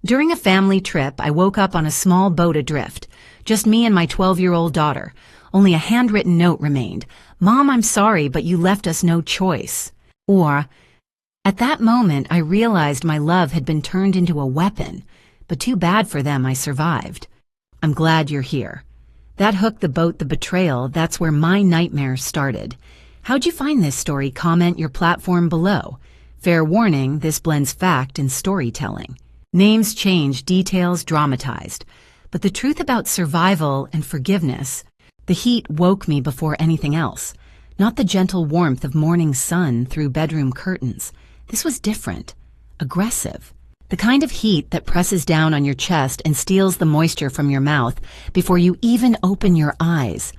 During a family trip, I woke up on a small boat adrift. Just me and my 12-year-old daughter. Only a handwritten note remained. "Mom, I'm sorry, but you left us no choice." Or, at that moment, I realized my love had been turned into a weapon. But too bad for them, I survived. I'm glad you're here. That hooked the boat, the betrayal. That's where my nightmare started. How'd you find this story? Comment your platform below. Fair warning, this blends fact and storytelling. Names changed, details dramatized. But the truth about survival and forgiveness, the heat woke me before anything else. Not the gentle warmth of morning sun through bedroom curtains. This was different, aggressive. The kind of heat that presses down on your chest and steals the moisture from your mouth before you even open your eyes.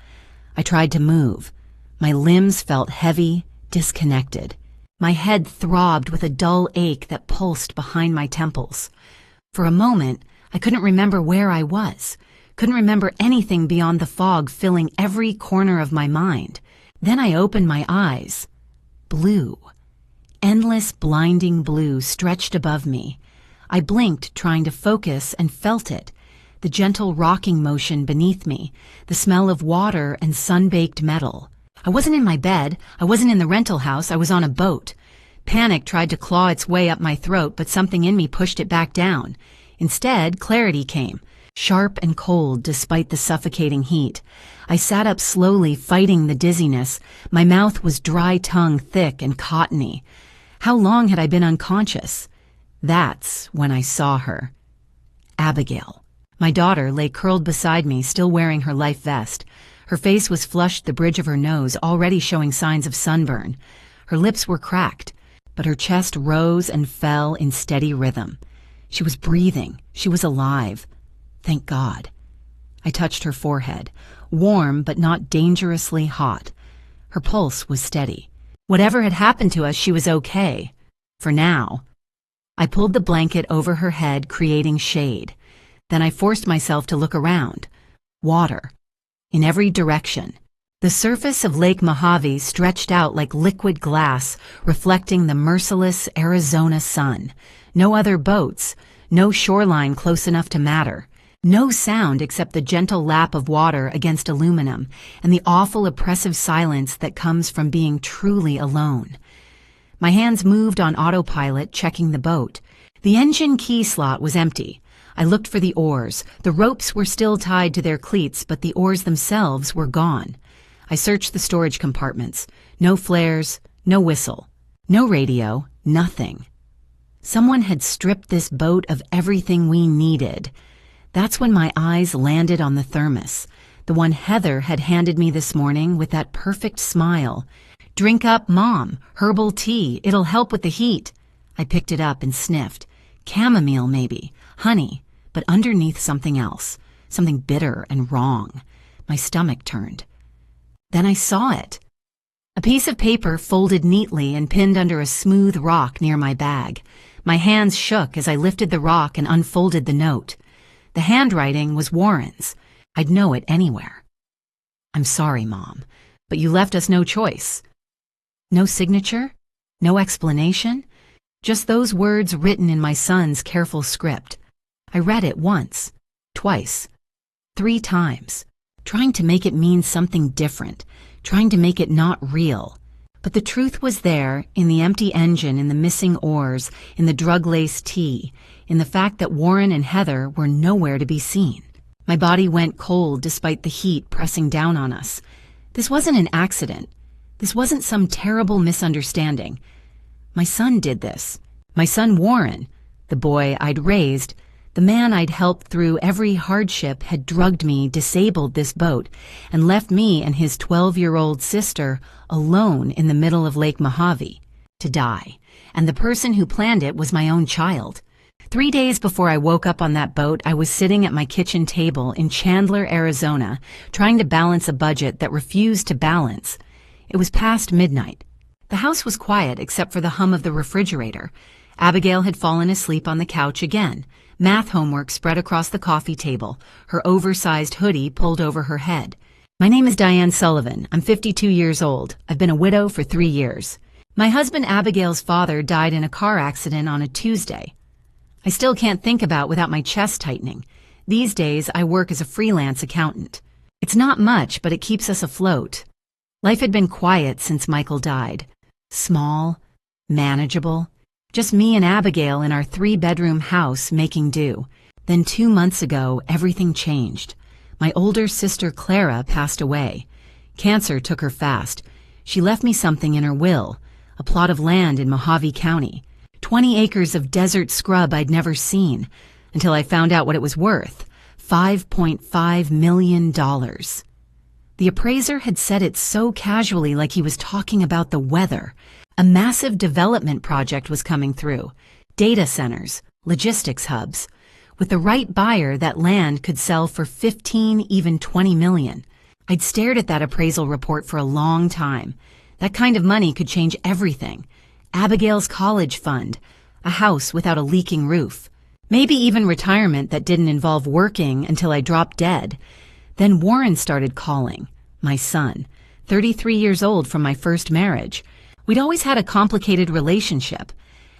I tried to move. My limbs felt heavy, disconnected. My head throbbed with a dull ache that pulsed behind my temples. For a moment, I couldn't remember where I was. Couldn't remember anything beyond the fog filling every corner of my mind. Then I opened my eyes. Blue. Endless, blinding blue stretched above me. I blinked, trying to focus, and felt it. The gentle rocking motion beneath me, the smell of water and sun-baked metal. I wasn't in my bed, I wasn't in the rental house, I was on a boat. Panic tried to claw its way up my throat, but something in me pushed it back down. Instead, clarity came, sharp and cold despite the suffocating heat. I sat up slowly, fighting the dizziness. My mouth was dry tongue, thick and cottony. How long had I been unconscious? That's when I saw her. Abigail. My daughter lay curled beside me, still wearing her life vest. Her face was flushed, the bridge of her nose already showing signs of sunburn. Her lips were cracked, but her chest rose and fell in steady rhythm. She was breathing. She was alive. Thank God. I touched her forehead, warm but not dangerously hot. Her pulse was steady. Whatever had happened to us, she was okay. For now. I pulled the blanket over her head, creating shade. Then I forced myself to look around. Water. In every direction. The surface of Lake Mojave stretched out like liquid glass, reflecting the merciless Arizona sun. No other boats, no shoreline close enough to matter. No sound except the gentle lap of water against aluminum and the awful oppressive silence that comes from being truly alone. My hands moved on autopilot, checking the boat. The engine key slot was empty. I looked for the oars. The ropes were still tied to their cleats, but the oars themselves were gone. I searched the storage compartments. No flares, no whistle, no radio, nothing. Someone had stripped this boat of everything we needed. That's when my eyes landed on the thermos, the one Heather had handed me this morning with that perfect smile. "Drink up, Mom. Herbal tea. It'll help with the heat." I picked it up and sniffed. Chamomile, maybe. Honey. But underneath something else. Something bitter and wrong. My stomach turned. Then I saw it. A piece of paper folded neatly and pinned under a smooth rock near my bag. My hands shook as I lifted the rock and unfolded the note. The handwriting was Warren's. I'd know it anywhere. "I'm sorry, Mom, but you left us no choice." No signature? No explanation? Just those words written in my son's careful script. I read it once, twice, 3 times, trying to make it mean something different, trying to make it not real. But the truth was there, in the empty engine, in the missing oars, in the drug-laced tea, in the fact that Warren and Heather were nowhere to be seen. My body went cold despite the heat pressing down on us. This wasn't an accident. This wasn't some terrible misunderstanding. My son did this. My son Warren, the boy I'd raised, the man I'd helped through every hardship, had drugged me, disabled this boat, and left me and his 12-year-old sister alone in the middle of Lake Mojave, to die. And the person who planned it was my own child. 3 days before I woke up on that boat, I was sitting at my kitchen table in Chandler, Arizona, trying to balance a budget that refused to balance. It was past midnight. The house was quiet except for the hum of the refrigerator. Abigail had fallen asleep on the couch again, math homework spread across the coffee table, her oversized hoodie pulled over her head. "My name is Diane Sullivan. I'm 52 years old. I've been a widow for 3 years. My husband Abigail's father died in a car accident on a Tuesday. I still can't think about without my chest tightening. These days, I work as a freelance accountant. It's not much, but it keeps us afloat. Life had been quiet since Michael died. Small, manageable. Just me and Abigail in our 3-bedroom house making do. Then 2 months ago, everything changed. My older sister Clara passed away. Cancer took her fast. She left me something in her will, a plot of land in Mojave County, 20 acres of desert scrub I'd never seen, until I found out what it was worth, $5.5 million. The appraiser had said it so casually, like he was talking about the weather. A massive development project was coming through. Data centers, logistics hubs. With the right buyer, that land could sell for 15, even 20 million. I'd stared at that appraisal report for a long time. That kind of money could change everything. Abigail's college fund, a house without a leaking roof, maybe even retirement that didn't involve working until I dropped dead. Then Warren started calling, my son, 33 years old from my first marriage. We'd always had a complicated relationship.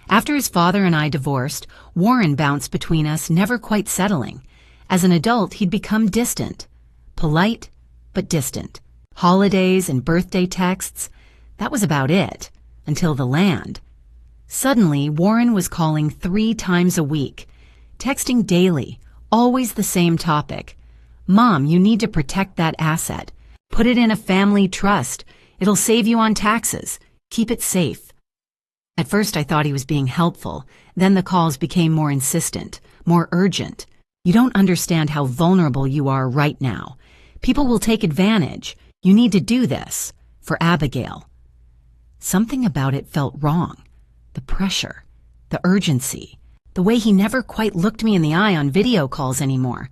After his father and I divorced, Warren bounced between us, never quite settling. As an adult, he'd become distant. Polite, but distant. Holidays and birthday texts, that was about it, until the land. Suddenly, Warren was calling 3 times a week, texting daily, always the same topic. Mom, you need to protect that asset. Put it in a family trust. It'll save you on taxes. Keep it safe. At first I thought he was being helpful. Then the calls became more insistent, more urgent. You don't understand how vulnerable you are right now. People will take advantage. You need to do this. For Abigail. Something about it felt wrong. The pressure, the urgency, the way he never quite looked me in the eye on video calls anymore.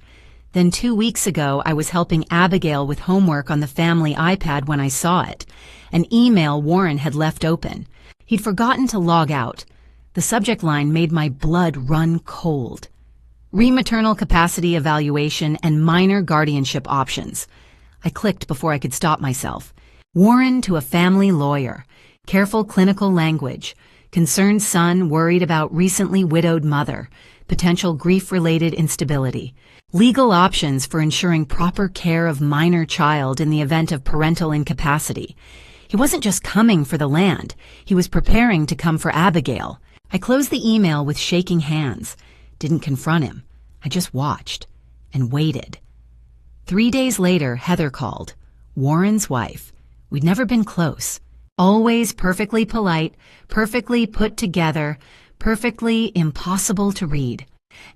Then 2 weeks ago, I was helping Abigail with homework on the family iPad when I saw it. An email Warren had left open. He'd forgotten to log out. The subject line made my blood run cold. Rematernal capacity evaluation and minor guardianship options. I clicked before I could stop myself. Warren to a family lawyer. Careful clinical language. Concerned son worried about recently widowed mother. Potential grief-related instability. Legal options for ensuring proper care of minor child in the event of parental incapacity. He wasn't just coming for the land. He was preparing to come for Abigail. I closed the email with shaking hands. Didn't confront him. I just watched and waited. 3 days later, Heather called. Warren's wife. We'd never been close. Always perfectly polite, perfectly put together, perfectly impossible to read.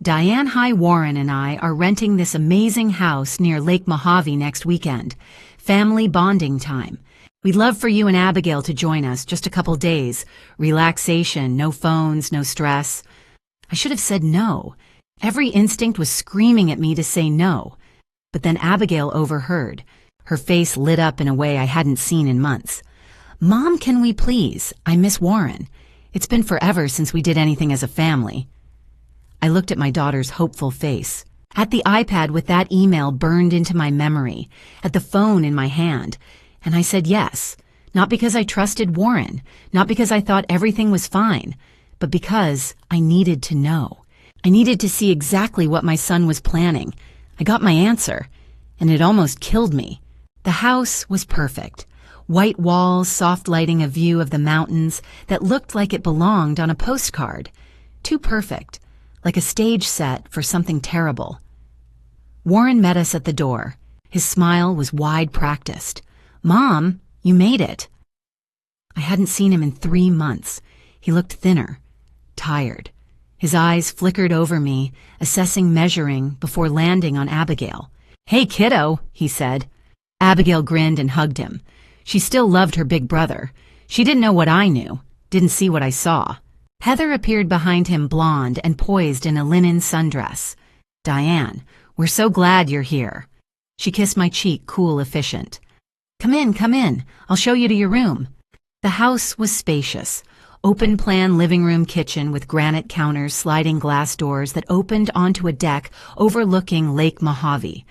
Diane High Warren and I are renting this amazing house near Lake Mojave next weekend. Family bonding time. We'd love for you and Abigail to join us, just a couple days. Relaxation, no phones, no stress. I should have said no. Every instinct was screaming at me to say no. But then Abigail overheard. Her face lit up in a way I hadn't seen in months. Mom, can we please? I miss Warren. It's been forever since we did anything as a family. I looked at my daughter's hopeful face, at the iPad with that email burned into my memory, at the phone in my hand, and I said yes, not because I trusted Warren, not because I thought everything was fine, but because I needed to know. I needed to see exactly what my son was planning. I got my answer, and it almost killed me. The house was perfect. White walls, soft lighting, a view of the mountains that looked like it belonged on a postcard. Too perfect. Like a stage set for something terrible. Warren met us at the door. His smile was wide practiced. Mom, you made it. I hadn't seen him in 3 months. He looked thinner, tired. His eyes flickered over me, assessing, measuring, before landing on Abigail. Hey, kiddo, he said. Abigail grinned and hugged him. She still loved her big brother. She didn't know what I knew, didn't see what I saw. Heather appeared behind him, blonde and poised in a linen sundress. Diane, we're so glad you're here. She kissed my cheek, cool, efficient. Come in. I'll show you to your room. The house was spacious. Open-plan living room kitchen with granite counters, sliding glass doors that opened onto a deck overlooking Lake Mojave.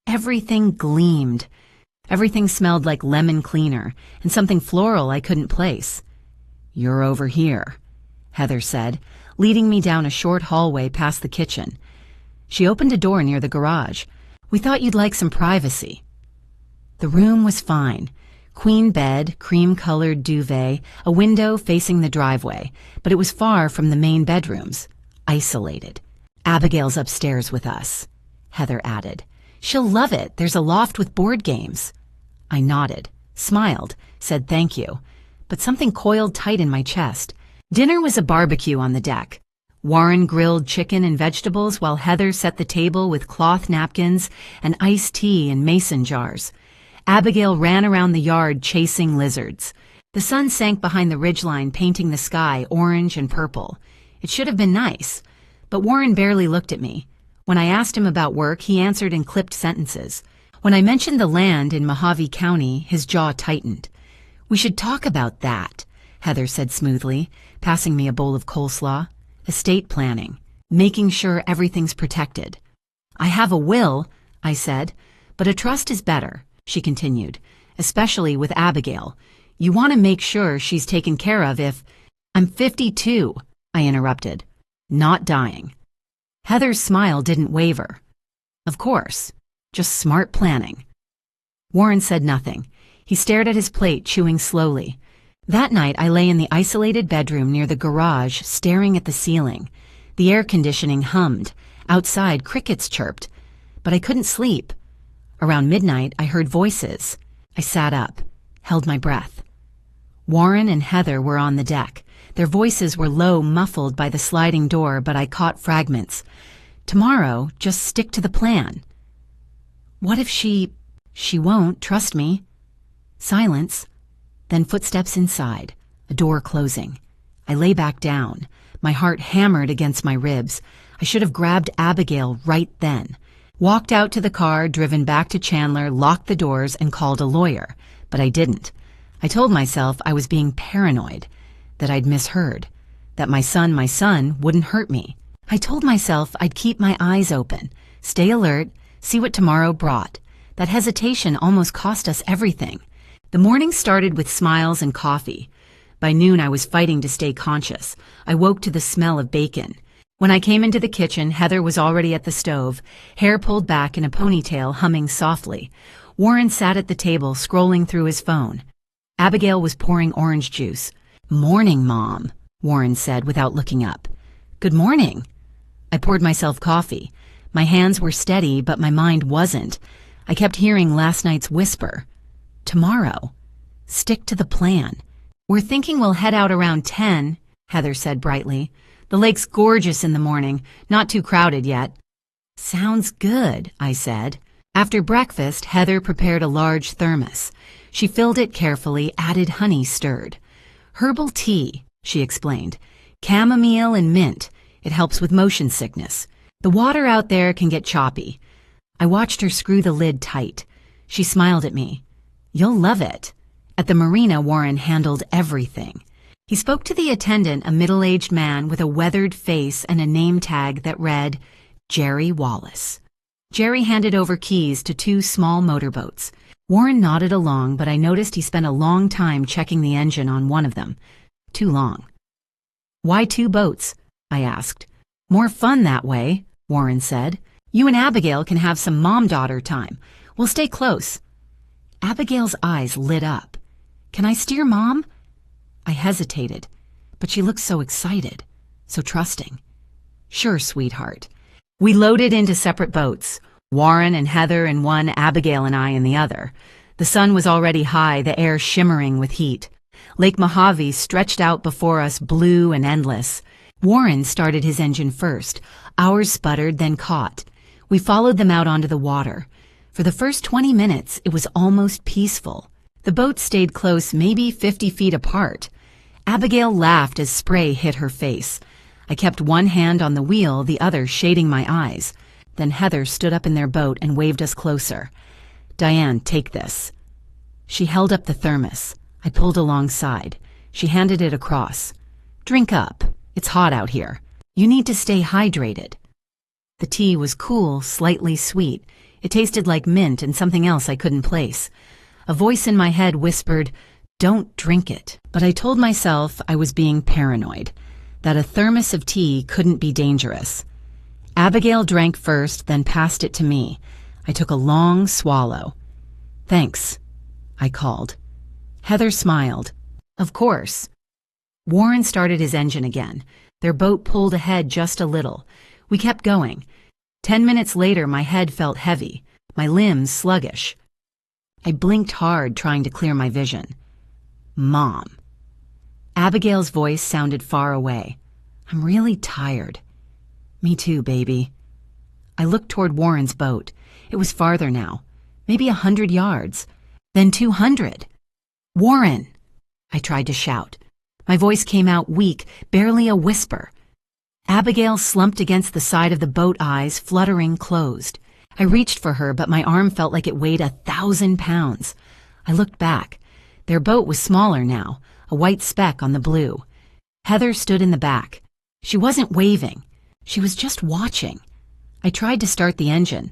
Everything gleamed. Everything smelled like lemon cleaner and something floral I couldn't place. You're over here, Heather said, leading me down a short hallway past the kitchen. She opened a door near the garage. "We thought you'd like some privacy." The room was fine. Queen bed, cream-colored duvet, a window facing the driveway, but it was far from the main bedrooms. Isolated. "Abigail's upstairs with us," Heather added. "She'll love it. There's a loft with board games." I nodded, smiled, said thank you, but something coiled tight in my chest. Dinner was a barbecue on the deck. Warren grilled chicken and vegetables while Heather set the table with cloth napkins and iced tea in mason jars. Abigail ran around the yard chasing lizards. The sun sank behind the ridgeline, painting the sky orange and purple. It should have been nice, but Warren barely looked at me. When I asked him about work, he answered in clipped sentences. When I mentioned the land in Mojave County, his jaw tightened. "We should talk about that," Heather said smoothly, passing me a bowl of coleslaw. "Estate planning, making sure everything's protected." "I have a will," I said, "but a trust is better," she continued, "especially with Abigail. You want to make sure she's taken care of if—" "I'm 52, I interrupted. "Not dying." Heather's smile didn't waver. "Of course, just smart planning." Warren said nothing. He stared at his plate, chewing slowly. That night, I lay in the isolated bedroom near the garage, staring at the ceiling. The air conditioning hummed. Outside, crickets chirped. But I couldn't sleep. Around midnight, I heard voices. I sat up, held my breath. Warren and Heather were on the deck. Their voices were low, muffled by the sliding door, but I caught fragments. "Tomorrow, just stick to the plan." "What if she won't, trust me." Silence. Then footsteps inside, a door closing. I lay back down. My heart hammered against my ribs. I should have grabbed Abigail right then. Walked out to the car, driven back to Chandler, locked the doors, and called a lawyer. But I didn't. I told myself I was being paranoid, that I'd misheard, that my son wouldn't hurt me. I told myself I'd keep my eyes open, stay alert, see what tomorrow brought. That hesitation almost cost us everything. The morning started with smiles and coffee. By noon, I was fighting to stay conscious. I woke to the smell of bacon. When I came into the kitchen, Heather was already at the stove, hair pulled back in a ponytail, humming softly. Warren sat at the table, scrolling through his phone. Abigail was pouring orange juice. "Morning, Mom," Warren said without looking up. "Good morning." I poured myself coffee. My hands were steady, but my mind wasn't. I kept hearing last night's whisper. "Tomorrow. Stick to the plan." "We're thinking we'll head out around 10, Heather said brightly. "The lake's gorgeous in the morning, not too crowded yet." "Sounds good," I said. After breakfast, Heather prepared a large thermos. She filled it carefully, added honey stirred. "Herbal tea," she explained. "Chamomile and mint. It helps with motion sickness. The water out there can get choppy." I watched her screw the lid tight. She smiled at me. "You'll love it." At the marina, Warren handled everything. He spoke to the attendant, a middle-aged man with a weathered face and a name tag that read, Jerry Wallace. Jerry handed over keys to 2 small motorboats. Warren nodded along, but I noticed he spent a long time checking the engine on one of them. Too long. "Why 2 boats?" I asked. "More fun that way," Warren said. "You and Abigail can have some mom-daughter time. We'll stay close." Abigail's eyes lit up. "Can I steer, Mom?" I hesitated, but she looked so excited, so trusting. "Sure, sweetheart." We loaded into separate boats, Warren and Heather in one, Abigail and I in the other. The sun was already high, the air shimmering with heat. Lake Mojave stretched out before us, blue and endless. Warren started his engine first. Ours sputtered, then caught. We followed them out onto the water. For the first 20 minutes, it was almost peaceful. The boats stayed close, maybe 50 feet apart. Abigail laughed as spray hit her face. I kept one hand on the wheel, the other shading my eyes. Then Heather stood up in their boat and waved us closer. "Diane, take this." She held up the thermos. I pulled alongside. She handed it across. "Drink up. It's hot out here. You need to stay hydrated." The tea was cool, slightly sweet. It tasted like mint and something else I couldn't place. A voice in my head whispered, "Don't drink it." But I told myself I was being paranoid. that a thermos of tea couldn't be dangerous. Abigail drank first, then passed it to me. I took a long swallow. "Thanks," I called. Heather smiled. "Of course." Warren started his engine again. Their boat pulled ahead just a little. We kept going. 10 minutes later, my head felt heavy, my limbs sluggish. I blinked hard, trying to clear my vision. "Mom." Abigail's voice sounded far away. "I'm really tired." "Me too, baby." I looked toward Warren's boat. It was farther now, maybe 100 yards, then 200. "Warren!" I tried to shout. My voice came out weak, barely a whisper. Abigail slumped against the side of the boat, eyes fluttering closed. I reached for her, but my arm felt like it weighed 1,000 pounds. I looked back. Their boat was smaller now, a white speck on the blue. Heather stood in the back. She wasn't waving. She was just watching. I tried to start the engine.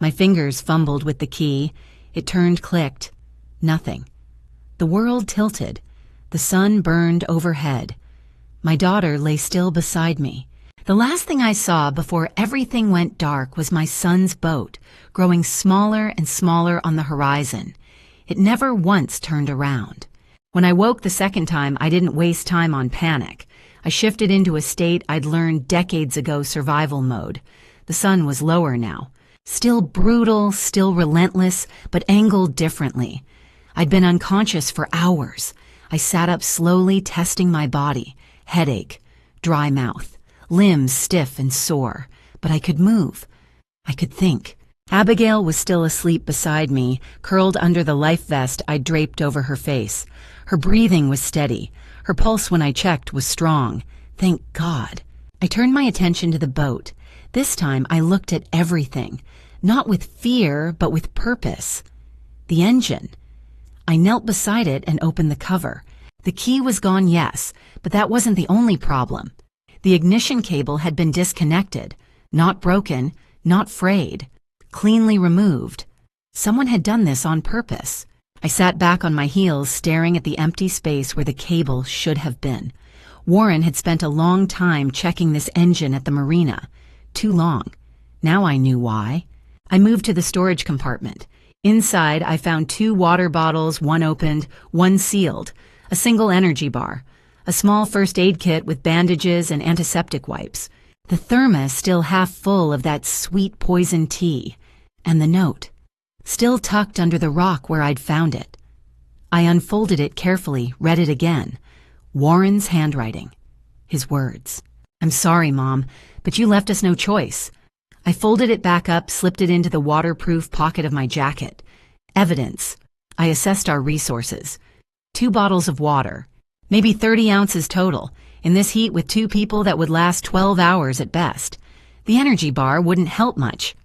My fingers fumbled with the key. It turned, clicked. Nothing. The world tilted. The sun burned overhead. My daughter lay still beside me. The last thing I saw before everything went dark was my son's boat, growing smaller and smaller on the horizon. It never once turned around. When I woke the second time, I didn't waste time on panic. I shifted into a state I'd learned decades ago, survival mode. The sun was lower now. Still brutal, still relentless, but angled differently. I'd been unconscious for hours. I sat up slowly, testing my body. Headache, dry mouth, limbs stiff and sore. But I could move. I could think. Abigail was still asleep beside me, curled under the life vest I'd draped over her face. Her breathing was steady. Her pulse when I checked was strong. Thank God. I turned my attention to the boat. This time I looked at everything. Not with fear, but with purpose. The engine. I knelt beside it and opened the cover. The key was gone, yes, but that wasn't the only problem. The ignition cable had been disconnected. Not broken, not frayed. Cleanly removed. Someone had done this on purpose. I sat back on my heels, staring at the empty space where the cable should have been. Warren had spent a long time checking this engine at the marina. Too long. Now I knew why. I moved to the storage compartment. Inside, I found 2 water bottles, one opened, one sealed, a single energy bar, a small first aid kit with bandages and antiseptic wipes, the thermos still half full of that sweet poison tea, and the note, still tucked under the rock where I'd found it. I unfolded it carefully, read it again. Warren's handwriting. His words. "I'm sorry, Mom, but you left us no choice." I folded it back up, slipped it into the waterproof pocket of my jacket. Evidence. I assessed our resources. 2 bottles of water. Maybe 30 ounces total. In this heat with 2 people, that would last 12 hours at best. The energy bar wouldn't help much.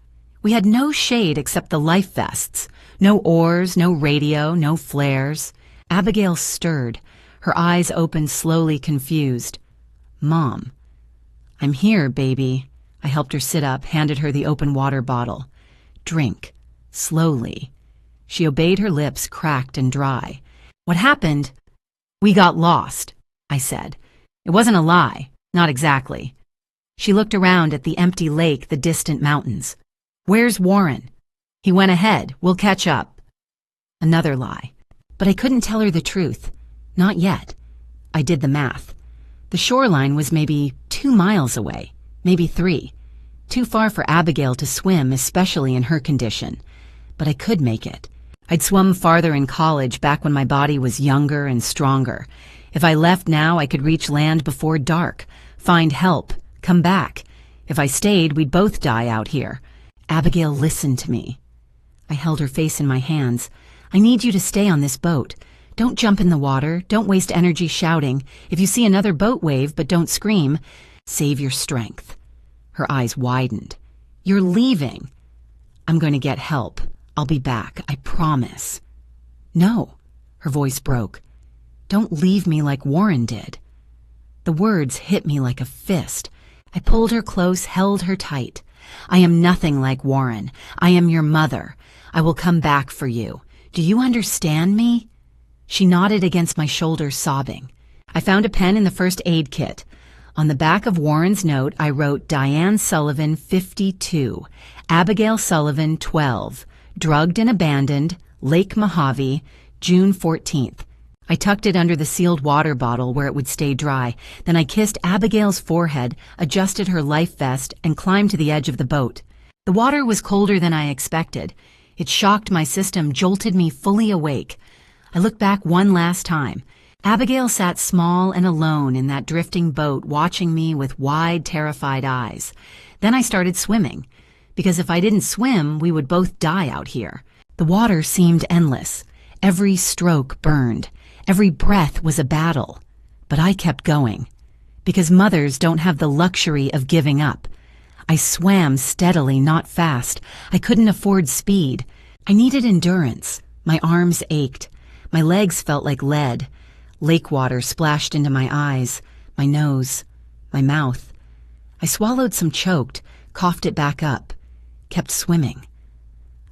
We had no shade except the life vests. No oars, no radio, no flares. Abigail stirred. Her eyes opened slowly, confused. "Mom." "I'm here, baby." I helped her sit up, handed her the open water bottle. "Drink. Slowly." She obeyed, her lips cracked and dry. "What happened?" "We got lost," I said. It wasn't a lie. Not exactly. She looked around at the empty lake, the distant mountains. "Where's Warren?" "He went ahead. We'll catch up." Another lie. But I couldn't tell her the truth. Not yet. I did the math. The shoreline was maybe 2 miles away, maybe 3. Too far for Abigail to swim, especially in her condition. But I could make it. I'd swum farther in college, back when my body was younger and stronger. If I left now, I could reach land before dark, find help, come back. If I stayed, we'd both die out here. Abigail listened to me. I held her face in my hands. "I need you to stay on this boat. Don't jump in the water. Don't waste energy shouting. If you see another boat, wave, but don't scream. Save your strength." Her eyes widened. "You're leaving." "I'm going to get help. I'll be back. I promise." "No." Her voice broke. "Don't leave me like Warren did." The words hit me like a fist. I pulled her close, held her tight. "I am nothing like Warren. I am your mother. I will come back for you. Do you understand me?" She nodded against my shoulder, sobbing. I found a pen in the first aid kit. On the back of Warren's note, I wrote Diane Sullivan, 52, Abigail Sullivan, 12, drugged and abandoned, Lake Mojave, June 14th. I tucked it under the sealed water bottle where it would stay dry. Then I kissed Abigail's forehead, adjusted her life vest, and climbed to the edge of the boat. The water was colder than I expected. It shocked my system, jolted me fully awake. I looked back one last time. Abigail sat small and alone in that drifting boat, watching me with wide, terrified eyes. Then I started swimming, because if I didn't swim, we would both die out here. The water seemed endless. Every stroke burned. Every breath was a battle. But I kept going, because mothers don't have the luxury of giving up. I swam steadily, not fast. I couldn't afford speed. I needed endurance. My arms ached. My legs felt like lead. Lake water splashed into my eyes, my nose, my mouth. I swallowed some choked, coughed it back up, kept swimming.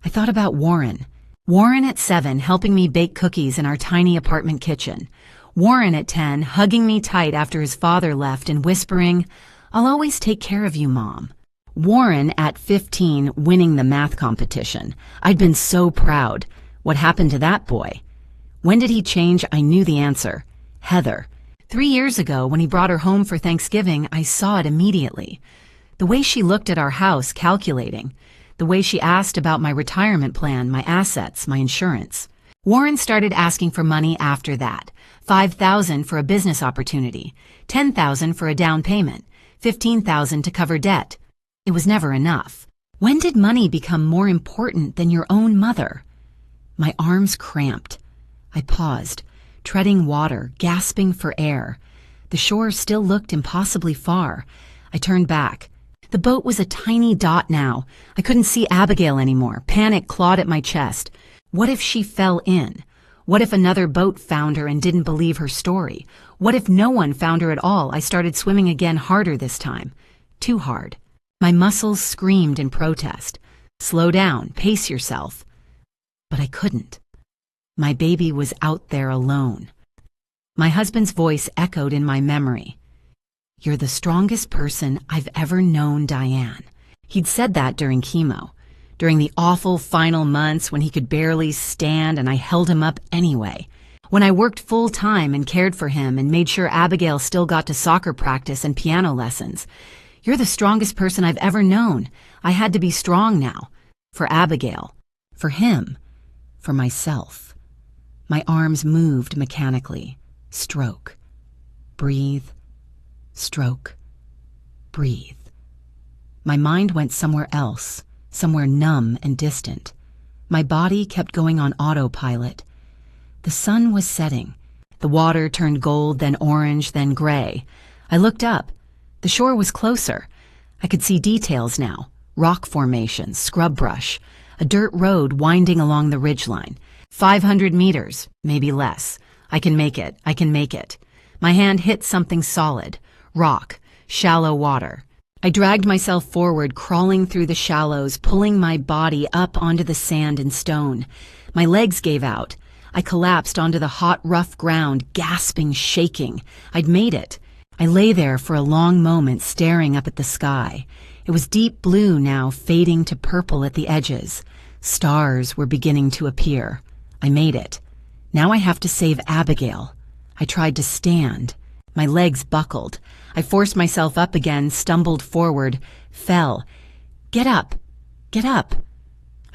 I thought about Warren. Warren at 7 helping me bake cookies in our tiny apartment kitchen. Warren at 10 hugging me tight after his father left and whispering, "I'll always take care of you, Mom." Warren at 15 winning the math competition. I'd been so proud. What happened to that boy? When did he change? I knew the answer. Heather. 3 years ago, when he brought her home for Thanksgiving, I saw it immediately. The way she looked at our house, calculating. The way she asked about my retirement plan, my assets, my insurance. Warren started asking for money after that. $5,000 for a business opportunity, $10,000 for a down payment, $15,000 to cover debt. It was never enough. When did money become more important than your own mother? My arms cramped. I paused, treading water, gasping for air. The shore still looked impossibly far. I turned back. The boat was a tiny dot now. I couldn't see Abigail anymore. Panic clawed at my chest. What if she fell in? What if another boat found her and didn't believe her story? What if no one found her at all? I started swimming again, harder this time. Too hard. My muscles screamed in protest. Slow down, pace yourself. But I couldn't. My baby was out there alone. My husband's voice echoed in my memory. "You're the strongest person I've ever known, Diane." He'd said that during chemo, during the awful final months when he could barely stand and I held him up anyway. When I worked full time and cared for him and made sure Abigail still got to soccer practice and piano lessons. "You're the strongest person I've ever known." I had to be strong now. For Abigail. For him. For myself. My arms moved mechanically. Stroke. Breathe. Stroke. Breathe. My mind went somewhere else, somewhere numb and distant. My body kept going on autopilot. The sun was setting. The water turned gold, then orange, then gray. I looked up. The shore was closer. I could see details now. Rock formations, scrub brush, a dirt road winding along the ridgeline. 500 meters, maybe less. I can make it. I can make it. My hand hit something solid. Rock. Shallow water. I dragged myself forward, crawling through the shallows, pulling my body up onto the sand and stone. My legs gave out. I collapsed onto the hot, rough ground, gasping, shaking. I'd made it. I lay there for a long moment, staring up at the sky. It was deep blue now, fading to purple at the edges. Stars were beginning to appear. I made it. Now I have to save Abigail. I tried to stand. My legs buckled. I forced myself up again, stumbled forward, fell. "Get up! Get up!"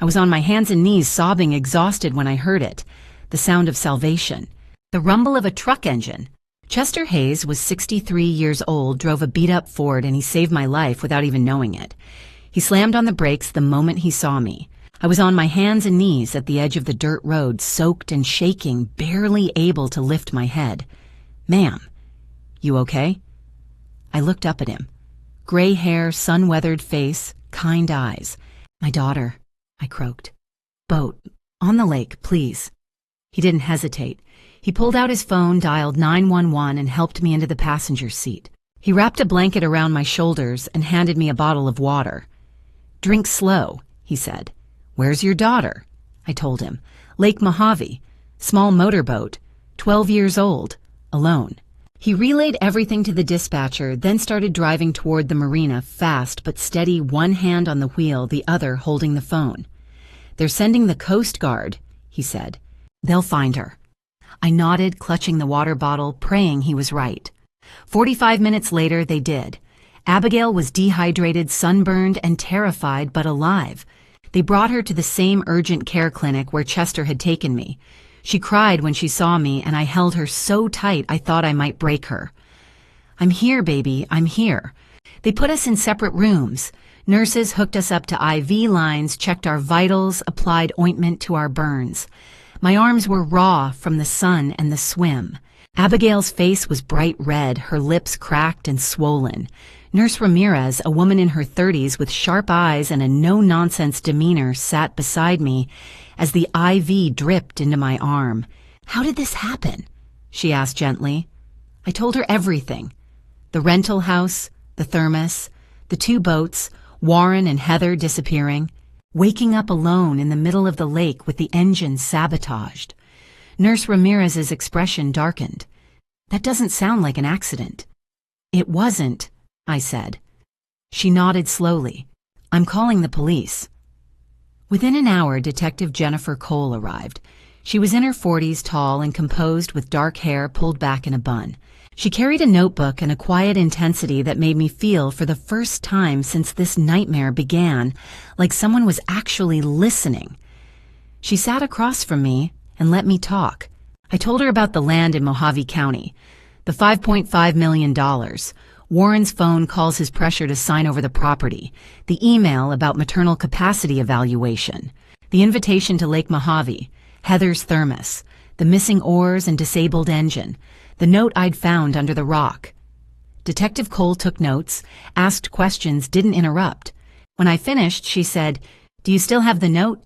I was on my hands and knees, sobbing, exhausted when I heard it. The sound of salvation. The rumble of a truck engine. Chester Hayes was 63 years old, drove a beat-up Ford, and he saved my life without even knowing it. He slammed on the brakes the moment he saw me. I was on my hands and knees at the edge of the dirt road, soaked and shaking, barely able to lift my head. "Ma'am, you okay?" I looked up at him. Gray hair, sun-weathered face, kind eyes. "My daughter," I croaked. "Boat. On the lake, please." He didn't hesitate. He pulled out his phone, dialed 911, and helped me into the passenger seat. He wrapped a blanket around my shoulders and handed me a bottle of water. "Drink slow," he said. "Where's your daughter?" I told him. "Lake Mojave. Small motorboat. 12 years old. Alone." He relayed everything to the dispatcher, then started driving toward the marina, fast but steady, one hand on the wheel, the other holding the phone. "They're sending the Coast Guard," he said. "They'll find her." I nodded, clutching the water bottle, praying he was right. 45 minutes later, they did. Abigail was dehydrated, sunburned, and terrified, but alive. They brought her to the same urgent care clinic where Chester had taken me. She cried when she saw me, and I held her so tight I thought I might break her. "I'm here, baby, I'm here." They put us in separate rooms. Nurses hooked us up to IV lines, checked our vitals, applied ointment to our burns. My arms were raw from the sun and the swim. Abigail's face was bright red, her lips cracked and swollen. Nurse Ramirez, a woman in her 30s with sharp eyes and a no-nonsense demeanor, sat beside me as the IV dripped into my arm. "How did this happen?" she asked gently. I told her everything. The rental house, the thermos, the 2 boats, Warren and Heather disappearing, waking up alone in the middle of the lake with the engine sabotaged. Nurse Ramirez's expression darkened. "That doesn't sound like an accident." "It wasn't," I said. She nodded slowly. "I'm calling the police." Within an hour, Detective Jennifer Cole arrived. She was in her 40s, tall and composed, with dark hair pulled back in a bun. She carried a notebook and a quiet intensity that made me feel, for the first time since this nightmare began, like someone was actually listening. She sat across from me and let me talk. I told her about the land in Mojave County, the $5.5 million. Warren's phone calls his pressure to sign over the property, the email about maternal capacity evaluation, the invitation to Lake Mojave, Heather's thermos, the missing oars and disabled engine, the note I'd found under the rock. Detective Cole took notes, asked questions, didn't interrupt. When I finished, she said, "Do you still have the note?"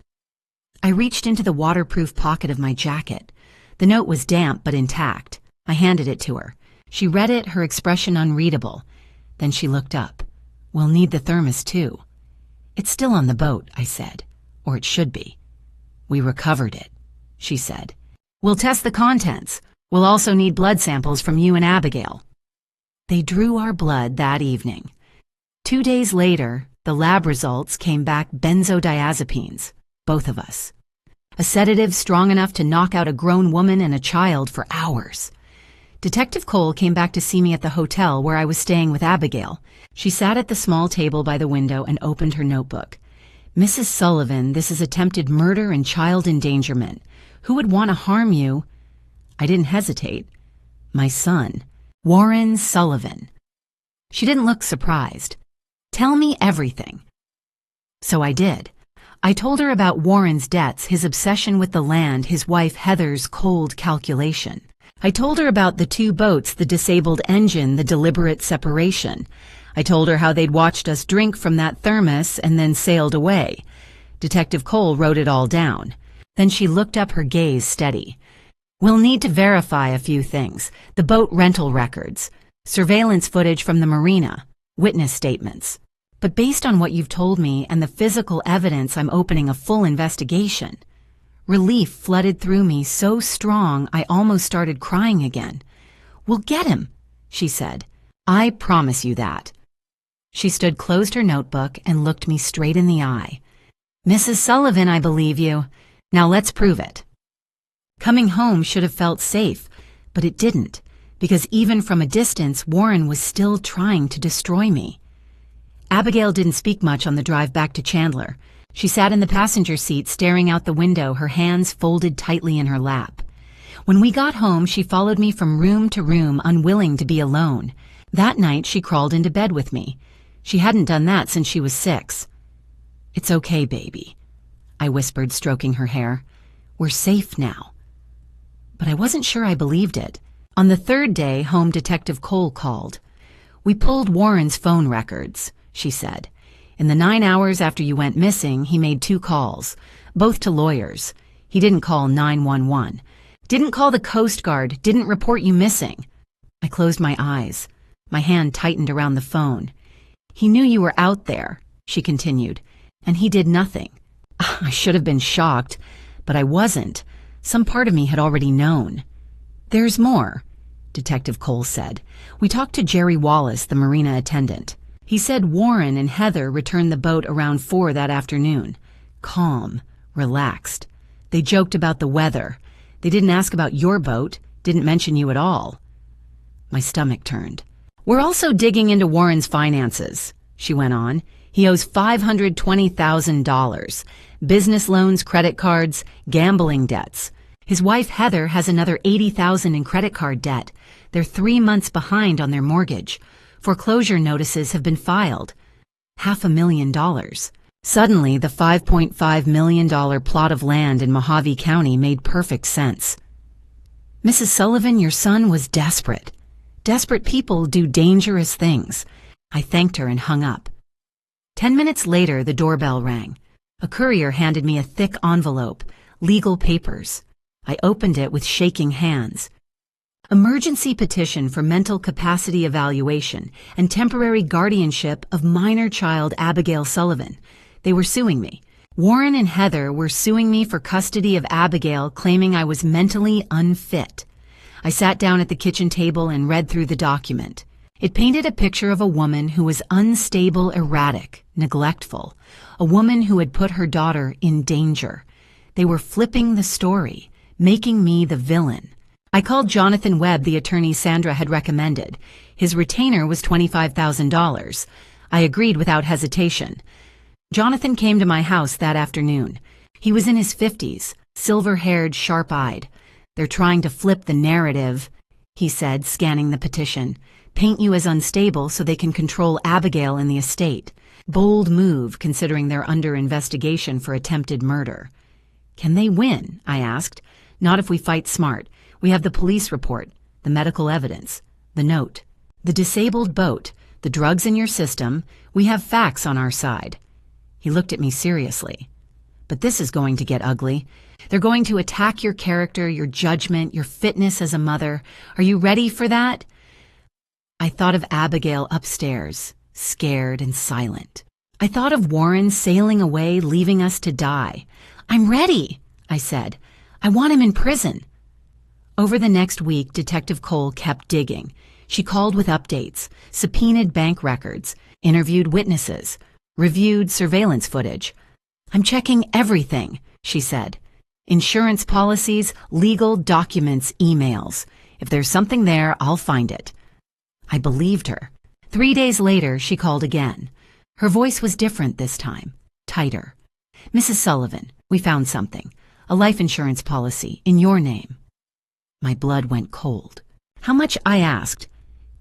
I reached into the waterproof pocket of my jacket. The note was damp but intact. I handed it to her. She read it, her expression unreadable. Then she looked up. "We'll need the thermos too." "It's still on the boat," I said. "Or it should be." "We recovered it," she said. "We'll test the contents. We'll also need blood samples from you and Abigail." They drew our blood that evening. 2 days later, the lab results came back benzodiazepines, both of us. A sedative strong enough to knock out a grown woman and a child for hours. Detective Cole came back to see me at the hotel where I was staying with Abigail. She sat at the small table by the window and opened her notebook. "Mrs. Sullivan, this is attempted murder and child endangerment. Who would want to harm you?" I didn't hesitate. "My son, Warren Sullivan." She didn't look surprised. "Tell me everything." So I did. I told her about Warren's debts, his obsession with the land, his wife Heather's cold calculation. I told her about the 2 boats, the disabled engine, the deliberate separation. I told her how they'd watched us drink from that thermos and then sailed away. Detective Cole wrote it all down. Then she looked up, her gaze steady. "We'll need to verify a few things. The boat rental records, surveillance footage from the marina, witness statements. But based on what you've told me and the physical evidence, I'm opening a full investigation." Relief flooded through me so strong I almost started crying again. "We'll get him," she said. "I promise you that." She stood, closed her notebook, and looked me straight in the eye. "Mrs. Sullivan, I believe you. Now let's prove it." Coming home should have felt safe, but it didn't, because even from a distance, Warren was still trying to destroy me. Abigail didn't speak much on the drive back to Chandler. She sat in the passenger seat, staring out the window, her hands folded tightly in her lap. When we got home, she followed me from room to room, unwilling to be alone. That night, she crawled into bed with me. She hadn't done that since she was 6. "It's okay, baby," I whispered, stroking her hair. "We're safe now." But I wasn't sure I believed it. On the 3rd day, Home Detective Cole called. "We pulled Warren's phone records," she said. "In the 9 hours after you went missing, he made 2 calls, both to lawyers. He didn't call 911. Didn't call the Coast Guard, didn't report you missing." I closed my eyes. My hand tightened around the phone. "He knew you were out there," she continued, "and he did nothing." I should have been shocked, but I wasn't. Some part of me had already known. "There's more. Detective Cole said. We talked to Jerry Wallace, the marina attendant. He said Warren and Heather returned the boat around 4 that afternoon. Calm, relaxed. They joked about the weather. They didn't ask about your boat, didn't mention you at all. My stomach turned. We're also digging into Warren's finances, she went on. He owes $520,000. Business loans, credit cards, gambling debts. His wife Heather has another $80,000 in credit card debt. They're 3 months behind on their mortgage. Foreclosure notices have been filed. $500,000. Suddenly, the $5.5 million plot of land in Mojave County made perfect sense. Mrs. Sullivan, your son was desperate. Desperate people do dangerous things. I thanked her and hung up. 10 minutes later, the doorbell rang. A courier handed me a thick envelope, legal papers. I opened it with shaking hands. Emergency petition for mental capacity evaluation and temporary guardianship of minor child Abigail Sullivan. They were suing me. Warren and Heather were suing me for custody of Abigail, claiming I was mentally unfit. I sat down at the kitchen table and read through the document. It painted a picture of a woman who was unstable, erratic, neglectful, a woman who had put her daughter in danger. They were flipping the story, making me the villain. I called Jonathan Webb, the attorney Sandra had recommended. His retainer was $25,000. I agreed without hesitation. Jonathan came to my house that afternoon. He was in his 50s, silver-haired, sharp-eyed. They're trying to flip the narrative, he said, scanning the petition. Paint you as unstable so they can control Abigail and the estate. Bold move, considering they're under investigation for attempted murder. Can they win? I asked. Not if we fight smart. We have the police report, the medical evidence, the note, the disabled boat, the drugs in your system. We have facts on our side. He looked at me seriously. But this is going to get ugly. They're going to attack your character, your judgment, your fitness as a mother. Are you ready for that? I thought of Abigail upstairs, scared and silent. I thought of Warren sailing away, leaving us to die. I'm ready, I said. I want him in prison. Over the next week, Detective Cole kept digging. She called with updates, subpoenaed bank records, interviewed witnesses, reviewed surveillance footage. I'm checking everything, she said. Insurance policies, legal documents, emails. If there's something there, I'll find it. I believed her. 3 days later, she called again. Her voice was different this time, tighter. Mrs. Sullivan, we found something. A life insurance policy in your name. My blood went cold. How much? I asked.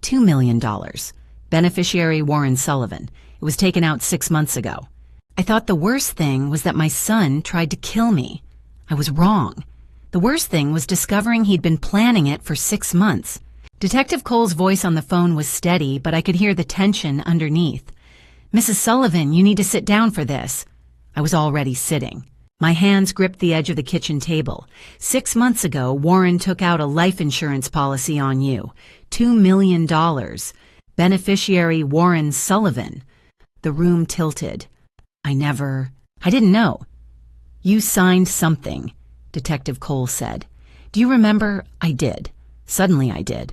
$2 million. Beneficiary Warren Sullivan. It was taken out 6 months ago. I thought the worst thing was that my son tried to kill me. I was wrong. The worst thing was discovering he'd been planning it for 6 months. Detective Cole's voice on the phone was steady, but I could hear the tension underneath. Mrs. Sullivan, you need to sit down for this. I was already sitting. My hands gripped the edge of the kitchen table. 6 months ago, Warren took out a life insurance policy on you. $2 million. Beneficiary Warren Sullivan. The room tilted. I didn't know. You signed something, Detective Cole said. Do you remember? I did. Suddenly I did.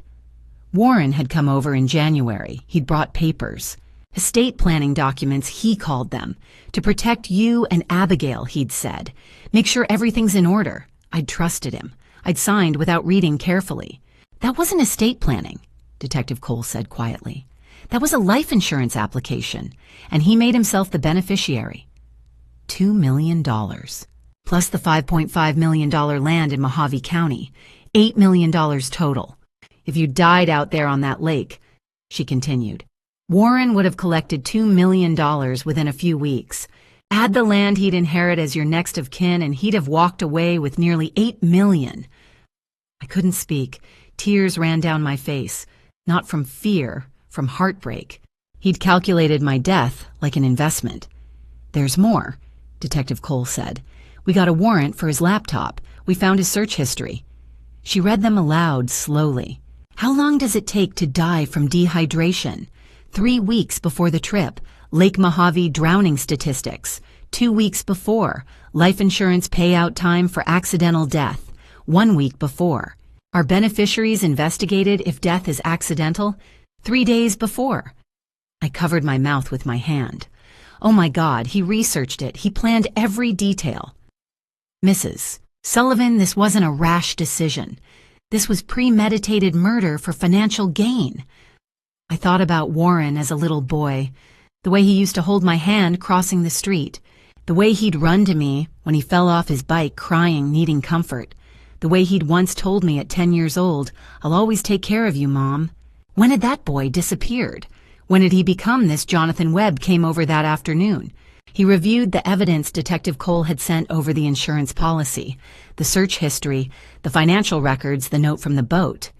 Warren had come over in January. He'd brought papers. Estate planning documents, he called them. To protect you and Abigail, he'd said. Make sure everything's in order. I'd trusted him. I'd signed without reading carefully. That wasn't estate planning, Detective Cole said quietly. That was a life insurance application, and he made himself the beneficiary. $2 million. Plus the $5.5 million land in Mojave County. $8 million total. If you died out there on that lake, she continued, Warren would have collected $2 million within a few weeks. Add the land he'd inherit as your next of kin, and he'd have walked away with nearly $8 million. I couldn't speak. Tears ran down my face, not from fear, from heartbreak. He'd calculated my death like an investment. There's more, Detective Cole said. We got a warrant for his laptop. We found his search history. She read them aloud slowly. How long does it take to die from dehydration? 3 weeks before the trip, Lake Mojave drowning statistics. 2 weeks before, life insurance payout time for accidental death. 1 week before. Are beneficiaries investigated if death is accidental? 3 days before. I covered my mouth with my hand. Oh my God, he researched it. He planned every detail. Mrs. Sullivan, this wasn't a rash decision. This was premeditated murder for financial gain. I thought about Warren as a little boy, the way he used to hold my hand crossing the street, the way he'd run to me when he fell off his bike crying, needing comfort, the way he'd once told me at 10 years old, "I'll always take care of you, Mom." When had that boy disappeared? When had he become this Jonathan Webb came over that afternoon? He reviewed the evidence Detective Cole had sent over the insurance policy, the search history, the financial records, the note from the boat.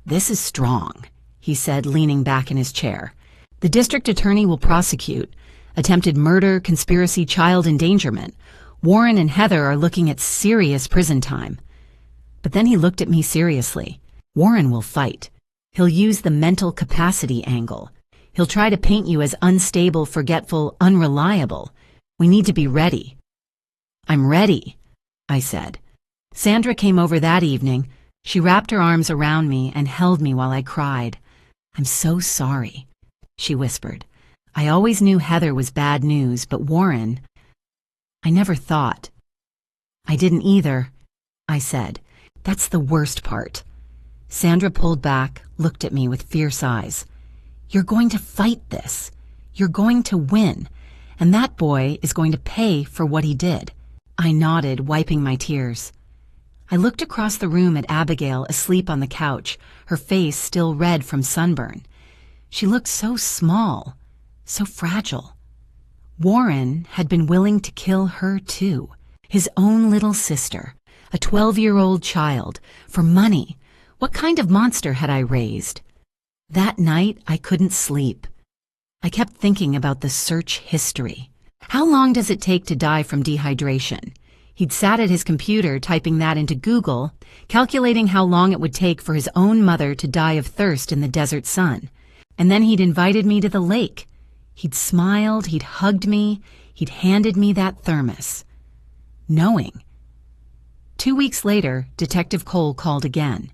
"This is strong," he said, leaning back in his chair. "The district attorney will prosecute. Attempted murder, conspiracy, child endangerment. Warren and Heather are looking at serious prison time." But then he looked at me seriously. "Warren will fight. He'll use the mental capacity angle. He'll try to paint you as unstable, forgetful, unreliable. We need to be ready." "I'm ready," I said. Sandra came over that evening. She wrapped her arms around me and held me while I cried. "I'm so sorry," she whispered. "I always knew Heather was bad news, but Warren, I never thought." "I didn't either," I said. "That's the worst part." Sandra pulled back, looked at me with fierce eyes. "You're going to fight this. You're going to win. And that boy is going to pay for what he did." I nodded, wiping my tears. I looked across the room at Abigail asleep on the couch, her face still red from sunburn. She looked so small, so fragile. Warren had been willing to kill her too, his own little sister, a 12-year-old child, for money. What kind of monster had I raised? That night, I couldn't sleep. I kept thinking about the search history. How long does it take to die from dehydration? He'd sat at his computer typing that into Google, calculating how long it would take for his own mother to die of thirst in the desert sun. And then he'd invited me to the lake. He'd smiled, he'd hugged me, he'd handed me that thermos. Knowing. 2 weeks later, Detective Cole called again.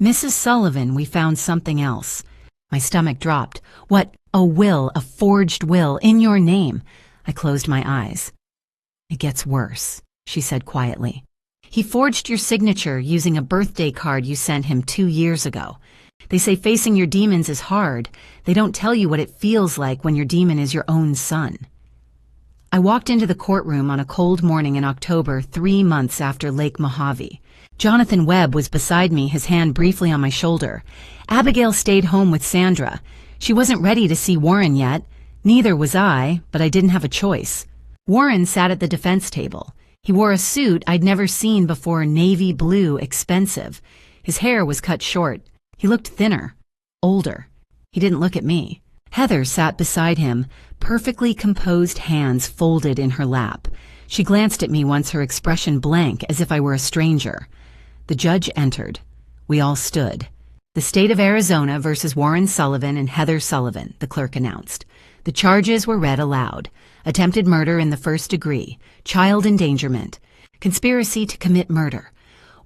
"Mrs. Sullivan, we found something else." My stomach dropped. "What? A will, a forged will, in your name." I closed my eyes. "It gets worse," she said quietly. "He forged your signature using a birthday card you sent him 2 years ago. They say facing your demons is hard. They don't tell you what it feels like when your demon is your own son." I walked into the courtroom on a cold morning in October, 3 months after Lake Mojave. Jonathan Webb was beside me, his hand briefly on my shoulder. Abigail stayed home with Sandra. She wasn't ready to see Warren yet. Neither was I, but I didn't have a choice. Warren sat at the defense table. He wore a suit I'd never seen before, navy blue, expensive. His hair was cut short. He looked thinner, older. He didn't look at me. Heather sat beside him, perfectly composed, hands folded in her lap. She glanced at me once, her expression blank, as if I were a stranger. The judge entered. We all stood. "The state of Arizona versus Warren Sullivan and Heather Sullivan," the clerk announced. The charges were read aloud. Attempted murder in the first degree, child endangerment, conspiracy to commit murder.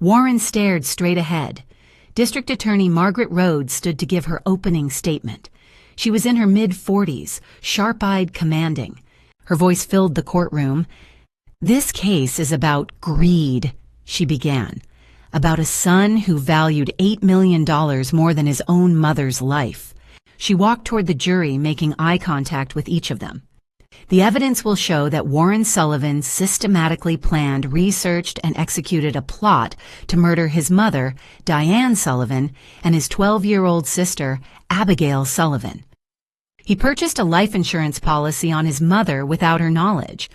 Warren stared straight ahead. District Attorney Margaret Rhodes stood to give her opening statement. She was in her mid-40s, sharp-eyed, commanding. Her voice filled the courtroom. "This case is about greed," she began. "About a son who valued $8 million more than his own mother's life." She walked toward the jury, making eye contact with each of them. "The evidence will show that Warren Sullivan systematically planned, researched, and executed a plot to murder his mother, Diane Sullivan, and his 12-year-old sister, Abigail Sullivan. He purchased a life insurance policy on his mother without her knowledge.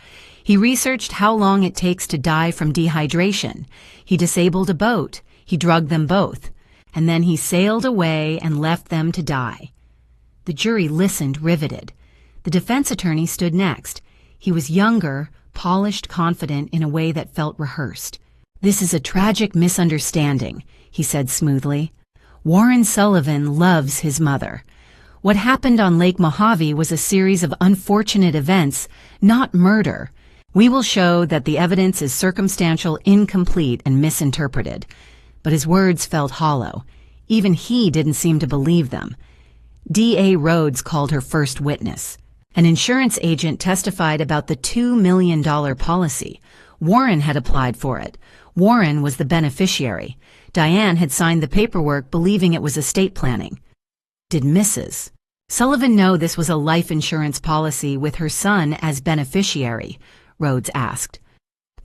He researched how long it takes to die from dehydration. He disabled a boat. He drugged them both. And then he sailed away and left them to die." The jury listened, riveted. The defense attorney stood next. He was younger, polished, confident in a way that felt rehearsed. "This is a tragic misunderstanding," he said smoothly. "Warren Sullivan loves his mother. What happened on Lake Mojave was a series of unfortunate events, not murder. We will show that the evidence is circumstantial, incomplete, and misinterpreted. But his words felt hollow. Even he didn't seem to believe them. D.A. Rhodes called her first witness. An insurance agent testified about the $2 million policy. Warren had applied for it. Warren was the beneficiary. Diane had signed the paperwork believing it was estate planning. Did Mrs. Sullivan know this was a life insurance policy with her son as beneficiary? Rhodes asked.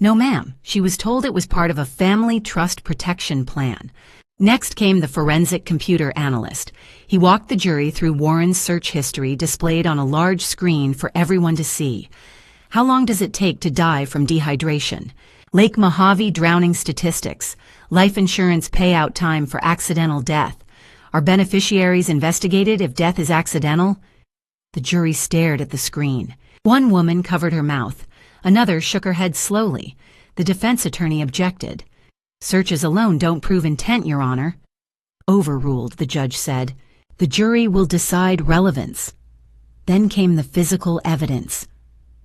No, ma'am. She was told it was part of a family trust protection plan. Next came the forensic computer analyst. He walked the jury through Warren's search history displayed on a large screen for everyone to see. How long does it take to die from dehydration? Lake Mojave drowning statistics. Life insurance payout time for accidental death. Are beneficiaries investigated if death is accidental? The jury stared at the screen. One woman covered her mouth. Another shook her head slowly. The defense attorney objected. Searches alone don't prove intent, Your Honor. Overruled, the judge said. The jury will decide relevance. Then came the physical evidence.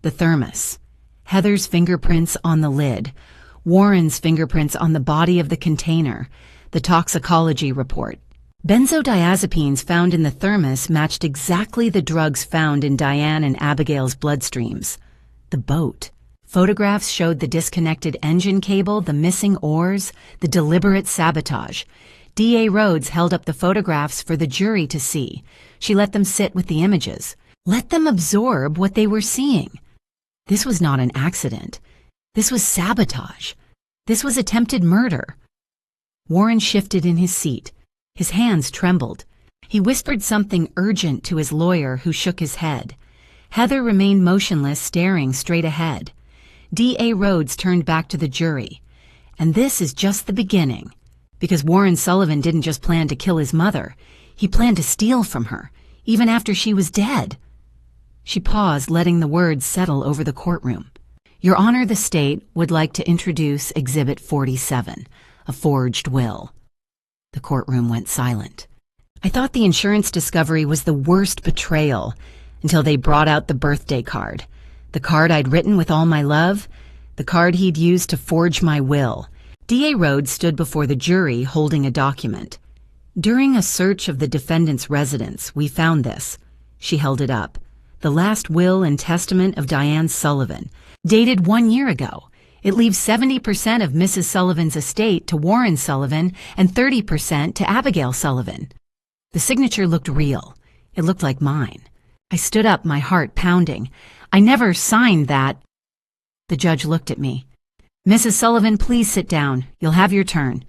The thermos. Heather's fingerprints on the lid. Warren's fingerprints on the body of the container. The toxicology report. Benzodiazepines found in the thermos matched exactly the drugs found in Diane and Abigail's bloodstreams. The boat. Photographs showed the disconnected engine cable, the missing oars, the deliberate sabotage. D.A. Rhodes held up the photographs for the jury to see. She let them sit with the images. Let them absorb what they were seeing. This was not an accident. This was sabotage. This was attempted murder. Warren shifted in his seat. His hands trembled. He whispered something urgent to his lawyer, who shook his head. Heather remained motionless, staring straight ahead. D.A. Rhodes turned back to the jury. And this is just the beginning. Because Warren Sullivan didn't just plan to kill his mother. He planned to steal from her, even after she was dead. She paused, letting the words settle over the courtroom. Your Honor, the state would like to introduce Exhibit 47, a forged will. The courtroom went silent. I thought the insurance discovery was the worst betrayal until they brought out the birthday card. The card I'd written with all my love. The card he'd used to forge my will. D.A. Rhodes stood before the jury holding a document. During a search of the defendant's residence, we found this. She held it up. The last will and testament of Diane Sullivan, dated 1 year ago. It leaves 70% of Mrs. Sullivan's estate to Warren Sullivan and 30% to Abigail Sullivan. The signature looked real. It looked like mine. I stood up, my heart pounding. I never signed that. The judge looked at me. Mrs. Sullivan, please sit down. You'll have your turn.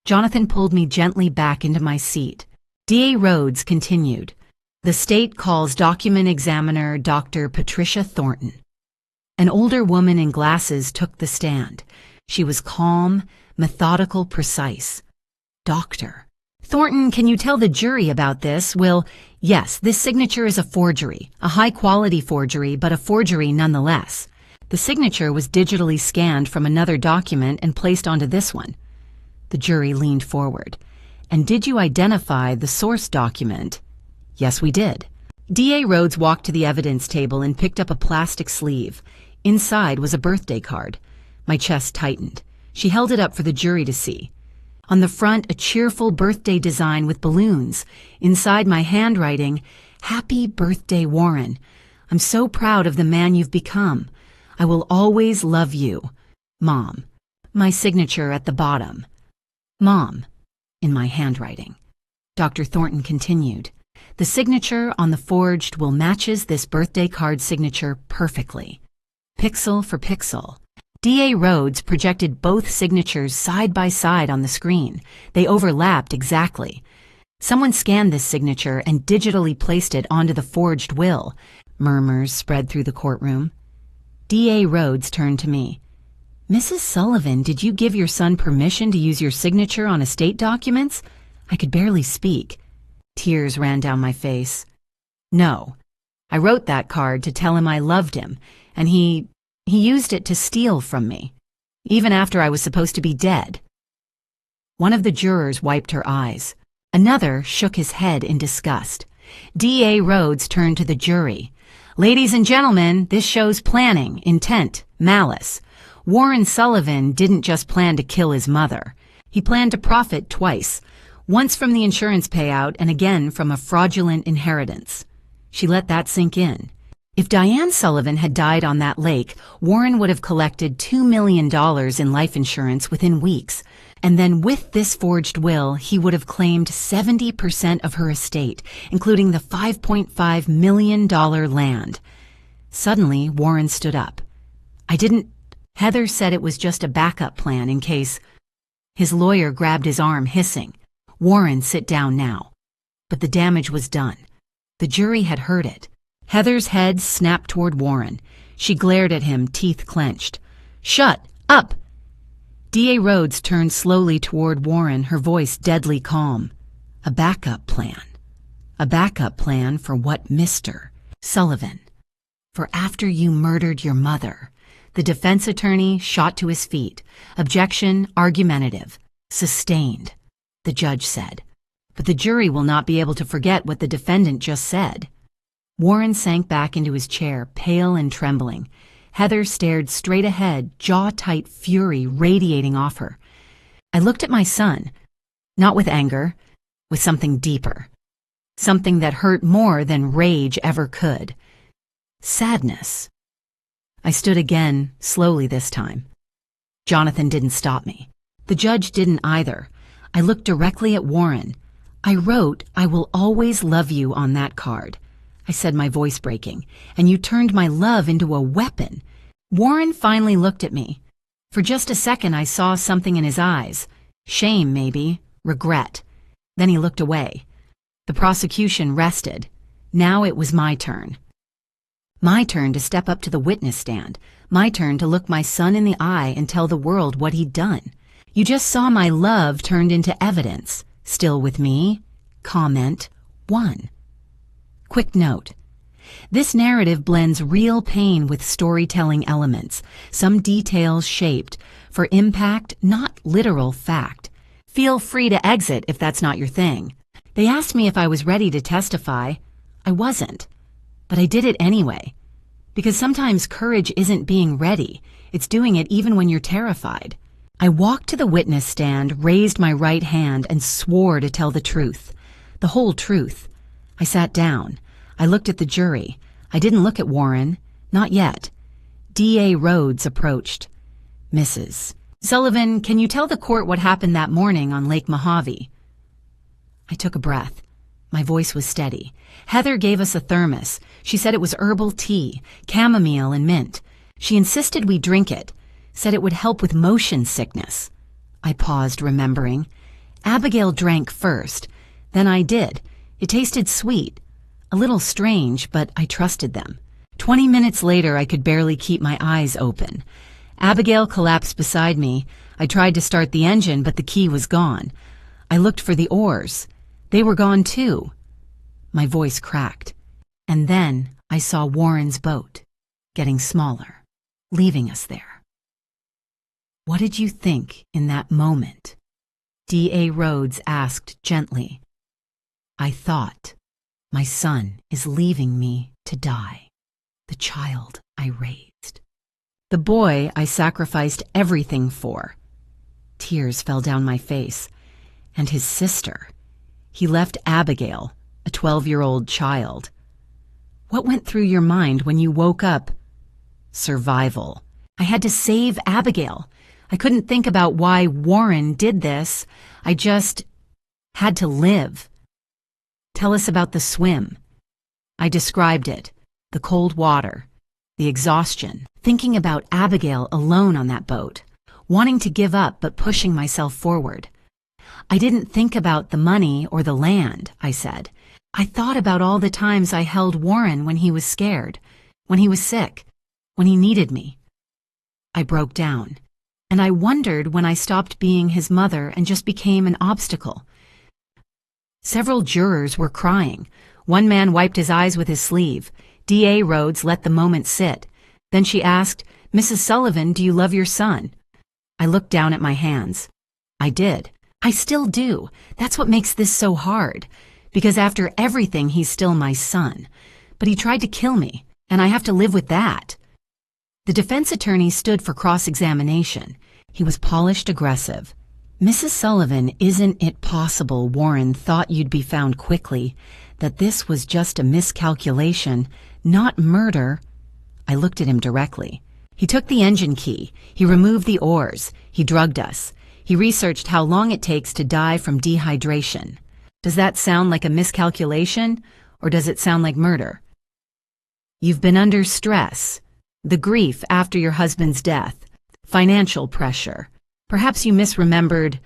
Jonathan pulled me gently back into my seat. D.A. Rhodes continued. The state calls document examiner Dr. Patricia Thornton. An older woman in glasses took the stand. She was calm, methodical, precise. Doctor. Thornton, can you tell the jury about this? Yes, this signature is a forgery, a high-quality forgery, but a forgery nonetheless. The signature was digitally scanned from another document and placed onto this one. The jury leaned forward. And did you identify the source document? Yes, we did. D.A. Rhodes walked to the evidence table and picked up a plastic sleeve. Inside was a birthday card. My chest tightened. She held it up for the jury to see. On the front, a cheerful birthday design with balloons. Inside, my handwriting, Happy Birthday, Warren. I'm so proud of the man you've become. I will always love you. Mom. My signature at the bottom. Mom, in my handwriting. Dr. Thornton continued. The signature on the forged will matches this birthday card signature perfectly. Pixel for pixel. D.A. Rhodes projected both signatures side by side on the screen. They overlapped exactly. Someone scanned this signature and digitally placed it onto the forged will. Murmurs spread through the courtroom. D.A. Rhodes turned to me. Mrs. Sullivan, did you give your son permission to use your signature on estate documents? I could barely speak. Tears ran down my face. No. I wrote that card to tell him I loved him, and he used it to steal from me, even after I was supposed to be dead. One of the jurors wiped her eyes. Another shook his head in disgust. D.A. Rhodes turned to the jury. Ladies and gentlemen, this shows planning, intent, malice. Warren Sullivan didn't just plan to kill his mother. He planned to profit twice, once from the insurance payout and again from a fraudulent inheritance. She let that sink in. If Diane Sullivan had died on that lake, Warren would have collected $2 million in life insurance within weeks, and then with this forged will, he would have claimed 70% of her estate, including the $5.5 million land. Suddenly, Warren stood up. Heather said it was just a backup plan in case. His lawyer grabbed his arm, hissing, "Warren, sit down now." But the damage was done. The jury had heard it. Heather's head snapped toward Warren. She glared at him, teeth clenched. "Shut up!" D.A. Rhodes turned slowly toward Warren, her voice deadly calm. "A backup plan. A backup plan for what, Mr. Sullivan? For after you murdered your mother." The defense attorney shot to his feet. Objection, argumentative. Sustained, the judge said. But the jury will not be able to forget what the defendant just said. Warren sank back into his chair, pale and trembling. Heather stared straight ahead, jaw-tight fury radiating off her. I looked at my son, not with anger, with something deeper. Something that hurt more than rage ever could. Sadness. I stood again, slowly this time. Jonathan didn't stop me. The judge didn't either. I looked directly at Warren. "I wrote, 'I will always love you' on that card," I said, my voice breaking, "and you turned my love into a weapon." Warren finally looked at me. For just a second I saw something in his eyes. Shame, maybe. Regret. Then he looked away. The prosecution rested. Now it was my turn. My turn to step up to the witness stand. My turn to look my son in the eye and tell the world what he'd done. You just saw my love turned into evidence. Still with me? Comment 1. Quick note. This narrative blends real pain with storytelling elements, some details shaped for impact, not literal fact. Feel free to exit if that's not your thing. They asked me if I was ready to testify. I wasn't. But I did it anyway. Because sometimes courage isn't being ready. It's doing it even when you're terrified. I walked to the witness stand, raised my right hand, and swore to tell the truth. The whole truth. I sat down. I looked at the jury. I didn't look at Warren. Not yet. D.A. Rhodes approached. "Mrs. Sullivan, can you tell the court what happened that morning on Lake Mojave?" I took a breath. My voice was steady. Heather gave us a thermos. She said it was herbal tea, chamomile and mint. She insisted we drink it, said it would help with motion sickness. I paused, remembering. Abigail drank first. Then I did. It tasted sweet. A little strange, but I trusted them. 20 minutes later, I could barely keep my eyes open. Abigail collapsed beside me. I tried to start the engine, but the key was gone. I looked for the oars. They were gone too. My voice cracked. And then I saw Warren's boat, getting smaller, leaving us there. "What did you think in that moment?" D.A. Rhodes asked gently. "I thought, my son is leaving me to die, the child I raised, the boy I sacrificed everything for." Tears fell down my face. And his sister. He left Abigail, a 12-year-old child. What went through your mind when you woke up? Survival. I had to save Abigail. I couldn't think about why Warren did this. I just had to live. Tell us about the swim. I described it. The cold water. The exhaustion. Thinking about Abigail alone on that boat. Wanting to give up but pushing myself forward. "I didn't think about the money or the land," I said. "I thought about all the times I held Warren when he was scared, when he was sick, when he needed me." I broke down, and I wondered when I stopped being his mother and just became an obstacle. Several jurors were crying. One man wiped his eyes with his sleeve. D.A. Rhodes let the moment sit. Then she asked, "Mrs. Sullivan, do you love your son?" I looked down at my hands. I did. I still do. That's what makes this so hard. Because after everything, he's still my son. But he tried to kill me, and I have to live with that. The defense attorney stood for cross-examination. He was polished, aggressive. Mrs. Sullivan, isn't it possible Warren thought you'd be found quickly, that this was just a miscalculation, not murder? I looked at him directly. He took the engine key, he removed the oars, he drugged us. He researched how long it takes to die from dehydration. Does that sound like a miscalculation, or does it sound like murder? You've been under stress, the grief after your husband's death, financial pressure. Perhaps you misremembered.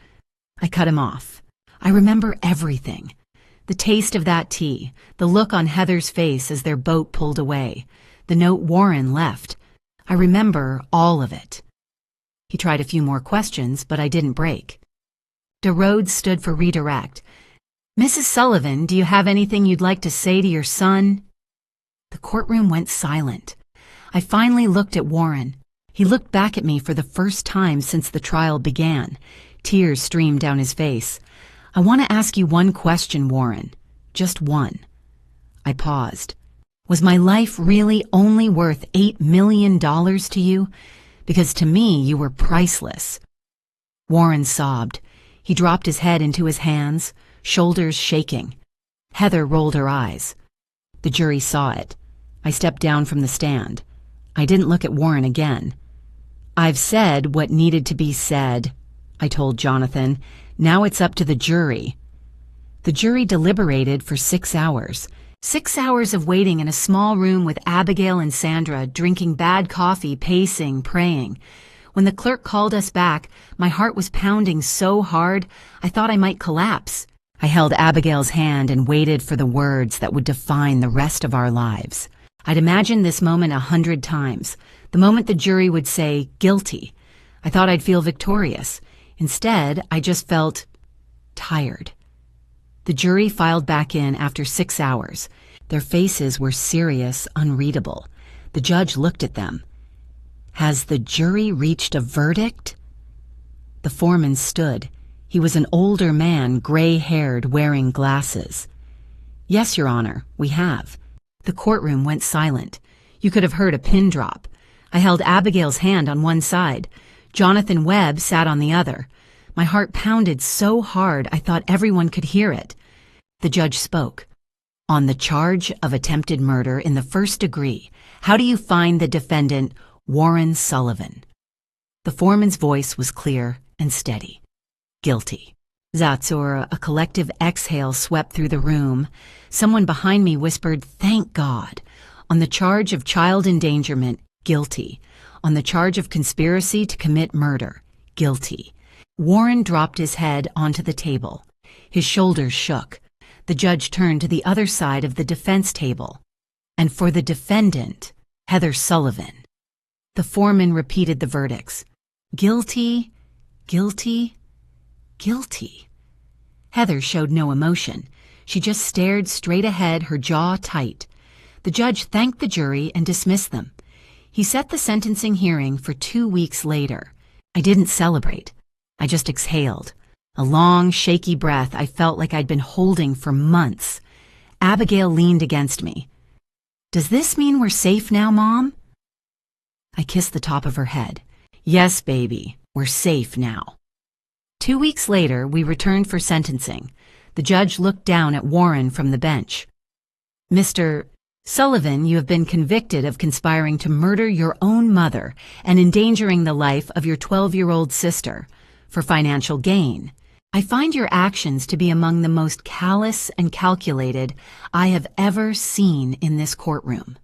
I cut him off. I remember everything. The taste of that tea, the look on Heather's face as their boat pulled away, the note Warren left. I remember all of it. He tried a few more questions, but I didn't break. DeRhodes stood for redirect. Mrs. Sullivan, do you have anything you'd like to say to your son? The courtroom went silent. I finally looked at Warren. He looked back at me for the first time since the trial began. Tears streamed down his face. I want to ask you one question, Warren. Just one. I paused. Was my life really only worth $8 million to you? Because to me, you were priceless. Warren sobbed. He dropped his head into his hands, shoulders shaking. Heather rolled her eyes. The jury saw it. I stepped down from the stand. I didn't look at Warren again. I've said what needed to be said, I told Jonathan. Now it's up to the jury. The jury deliberated for 6 hours. 6 hours of waiting in a small room with Abigail and Sandra, drinking bad coffee, pacing, praying. When the clerk called us back, my heart was pounding so hard, I thought I might collapse. I held Abigail's hand and waited for the words that would define the rest of our lives. I'd imagined this moment 100 times, the moment the jury would say, guilty. I thought I'd feel victorious. Instead, I just felt tired. The jury filed back in after 6 hours. Their faces were serious, unreadable. The judge looked at them. Has the jury reached a verdict? The foreman stood. He was an older man, gray-haired, wearing glasses. Yes, Your Honor, we have. The courtroom went silent. You could have heard a pin drop. I held Abigail's hand on one side. Jonathan Webb sat on the other. My heart pounded so hard I thought everyone could hear it. The judge spoke. On the charge of attempted murder in the first degree, how do you find the defendant, Warren Sullivan? The foreman's voice was clear and steady. Guilty. Zatzor, a collective exhale swept through the room. Someone behind me whispered, thank God. On the charge of child endangerment, guilty. On the charge of conspiracy to commit murder, guilty. Warren dropped his head onto the table. His shoulders shook. The judge turned to the other side of the defense table. And for the defendant, Heather Sullivan. The foreman repeated the verdicts. Guilty, guilty, guilty. Heather showed no emotion. She just stared straight ahead, her jaw tight. The judge thanked the jury and dismissed them. He set the sentencing hearing for 2 weeks later. I didn't celebrate. I just exhaled. A long, shaky breath I felt like I'd been holding for months. Abigail leaned against me. Does this mean we're safe now, Mom? I kissed the top of her head. Yes, baby, we're safe now. 2 weeks later, we returned for sentencing. The judge looked down at Warren from the bench. Mr. Sullivan, you have been convicted of conspiring to murder your own mother and endangering the life of your 12-year-old sister for financial gain. I find your actions to be among the most callous and calculated I have ever seen in this courtroom.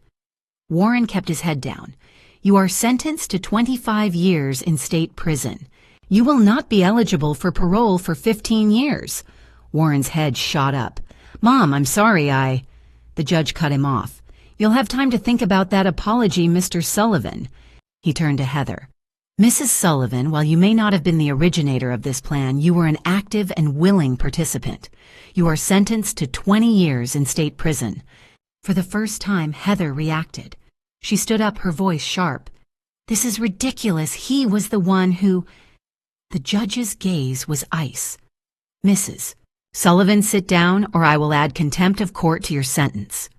Warren kept his head down. You are sentenced to 25 years in state prison. You will not be eligible for parole for 15 years. Warren's head shot up. Mom, I'm sorry, The judge cut him off. You'll have time to think about that apology, Mr. Sullivan. He turned to Heather. Mrs. Sullivan, while you may not have been the originator of this plan, you were an active and willing participant. You are sentenced to 20 years in state prison. For the first time, Heather reacted. She stood up, her voice sharp. This is ridiculous. He was the one who... The judge's gaze was ice. Mrs. Sullivan, sit down, or I will add contempt of court to your sentence.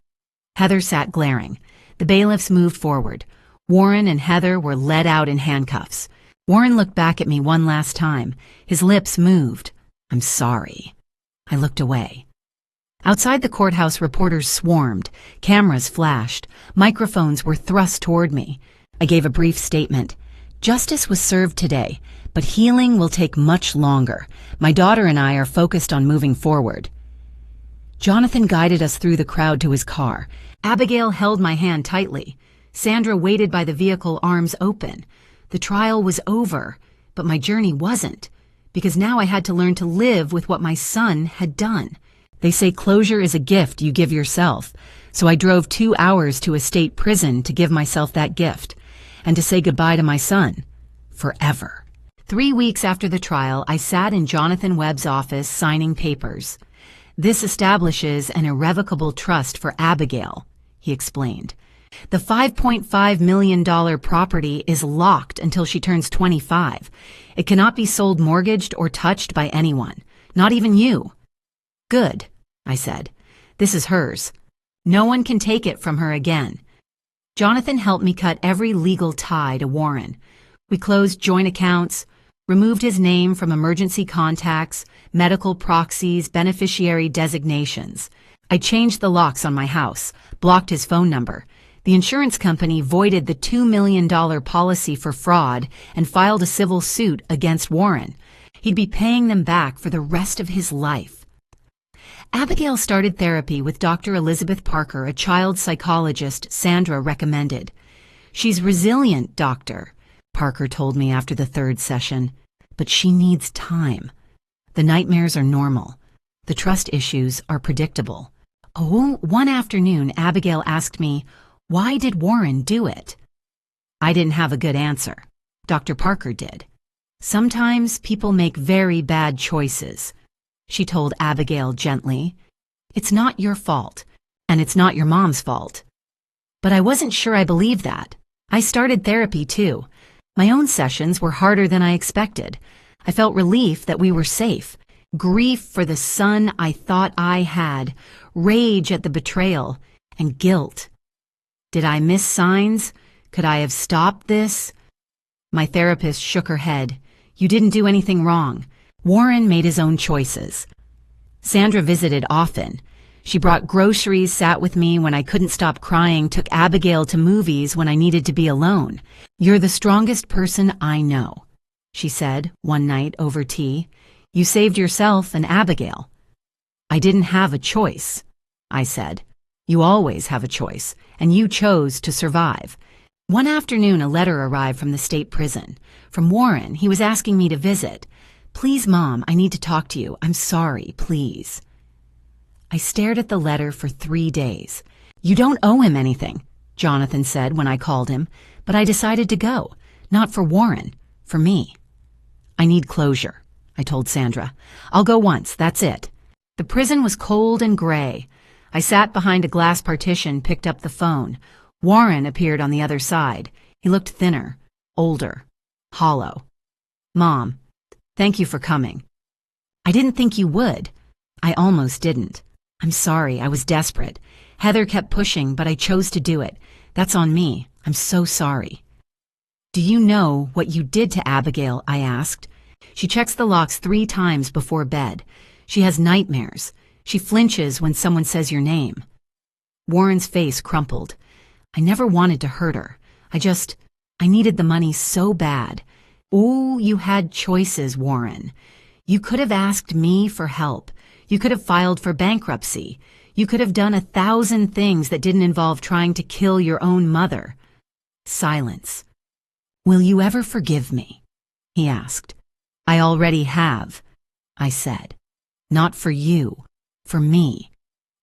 Heather sat glaring. The bailiffs moved forward. Warren and Heather were led out in handcuffs. Warren looked back at me one last time. His lips moved. "I'm sorry." I looked away. Outside the courthouse, reporters swarmed. Cameras flashed. Microphones were thrust toward me. I gave a brief statement. "Justice was served today, but healing will take much longer. My daughter and I are focused on moving forward." Jonathan guided us through the crowd to his car. Abigail held my hand tightly. Sandra waited by the vehicle, arms open. The trial was over, but my journey wasn't, because now I had to learn to live with what my son had done. They say closure is a gift you give yourself, so I drove 2 hours to a state prison to give myself that gift, and to say goodbye to my son. Forever. 3 weeks after the trial, I sat in Jonathan Webb's office signing papers. "This establishes an irrevocable trust for Abigail," he explained. "The $5.5 million property is locked until she turns 25. It cannot be sold, mortgaged, or touched by anyone, not even you." "Good," I said. "This is hers. No one can take it from her again." Jonathan helped me cut every legal tie to Warren. We closed joint accounts, removed his name from emergency contacts, medical proxies, beneficiary designations. I changed the locks on my house, blocked his phone number. The insurance company voided the $2 million policy for fraud and filed a civil suit against Warren. He'd be paying them back for the rest of his life. Abigail started therapy with Dr. Elizabeth Parker, a child psychologist Sandra recommended. "She's resilient, doctor," Parker told me after the 3rd session, "but she needs time. The nightmares are normal. The trust issues are predictable." Oh, one afternoon, Abigail asked me, "Why did Warren do it?" I didn't have a good answer. Dr. Parker did. "Sometimes people make very bad choices," she told Abigail gently. "It's not your fault, and it's not your mom's fault." But I wasn't sure I believed that. I started therapy too. My own sessions were harder than I expected. I felt relief that we were safe, grief for the son I thought I had, rage at the betrayal, and guilt. Did I miss signs? Could I have stopped this? My therapist shook her head. "You didn't do anything wrong. Warren made his own choices." Sandra visited often. She brought groceries, sat with me when I couldn't stop crying, took Abigail to movies when I needed to be alone. "You're the strongest person I know," she said one night over tea. "You saved yourself and Abigail." "I didn't have a choice," I said. "You always have a choice, and you chose to survive." One afternoon, a letter arrived from the state prison. From Warren. He was asking me to visit. "Please, Mom, I need to talk to you. I'm sorry, please." I stared at the letter for 3 days. "You don't owe him anything," Jonathan said when I called him, but I decided to go. Not for Warren, for me. "I need closure," I told Sandra. "I'll go once, that's it." The prison was cold and gray. I sat behind a glass partition, picked up the phone. Warren appeared on the other side. He looked thinner, older, hollow. "Mom, thank you for coming." "I didn't think you would." I almost didn't. "I'm sorry, I was desperate. Heather kept pushing, but I chose to do it. That's on me. I'm so sorry." "Do you know what you did to Abigail?" I asked. "She checks the locks 3 times before bed. She has nightmares. She flinches when someone says your name." Warren's face crumpled. "I never wanted to hurt her. I needed the money so bad." "Oh, you had choices, Warren. You could have asked me for help. You could have filed for bankruptcy. You could have done 1,000 things that didn't involve trying to kill your own mother." Silence. "Will you ever forgive me?" he asked. "I already have," I said. "Not for you, for me,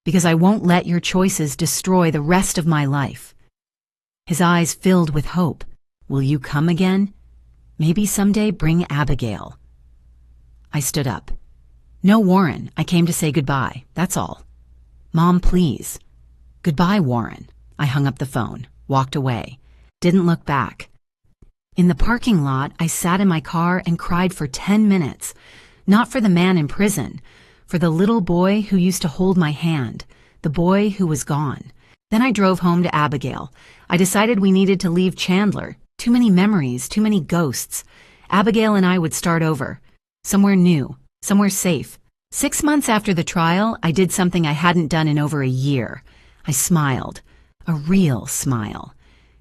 because I won't let your choices destroy the rest of my life." His eyes filled with hope. "Will you come again? Maybe someday bring Abigail." I stood up. "No, Warren, I came to say goodbye, that's all." "Mom, please." "Goodbye, Warren." I hung up the phone, walked away, didn't look back. In the parking lot, I sat in my car and cried for 10 minutes, not for the man in prison, for the little boy who used to hold my hand, the boy who was gone. Then I drove home to Abigail. I decided we needed to leave Chandler. Too many memories, too many ghosts. Abigail and I would start over. Somewhere new, somewhere safe. 6 months after the trial, I did something I hadn't done in over a year. I smiled. A real smile.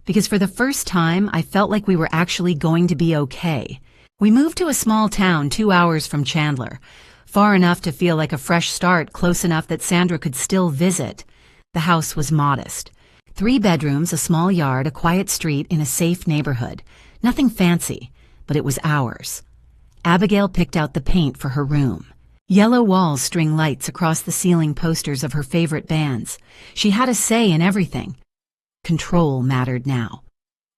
Because for the first time, I felt like we were actually going to be okay. We moved to a small town 2 hours from Chandler, far enough to feel like a fresh start, close enough that Sandra could still visit. The house was modest. 3 bedrooms, a small yard, a quiet street in a safe neighborhood. Nothing fancy, but it was ours. Abigail picked out the paint for her room. Yellow walls string lights across the ceiling, posters of her favorite bands. She had a say in everything. Control mattered now.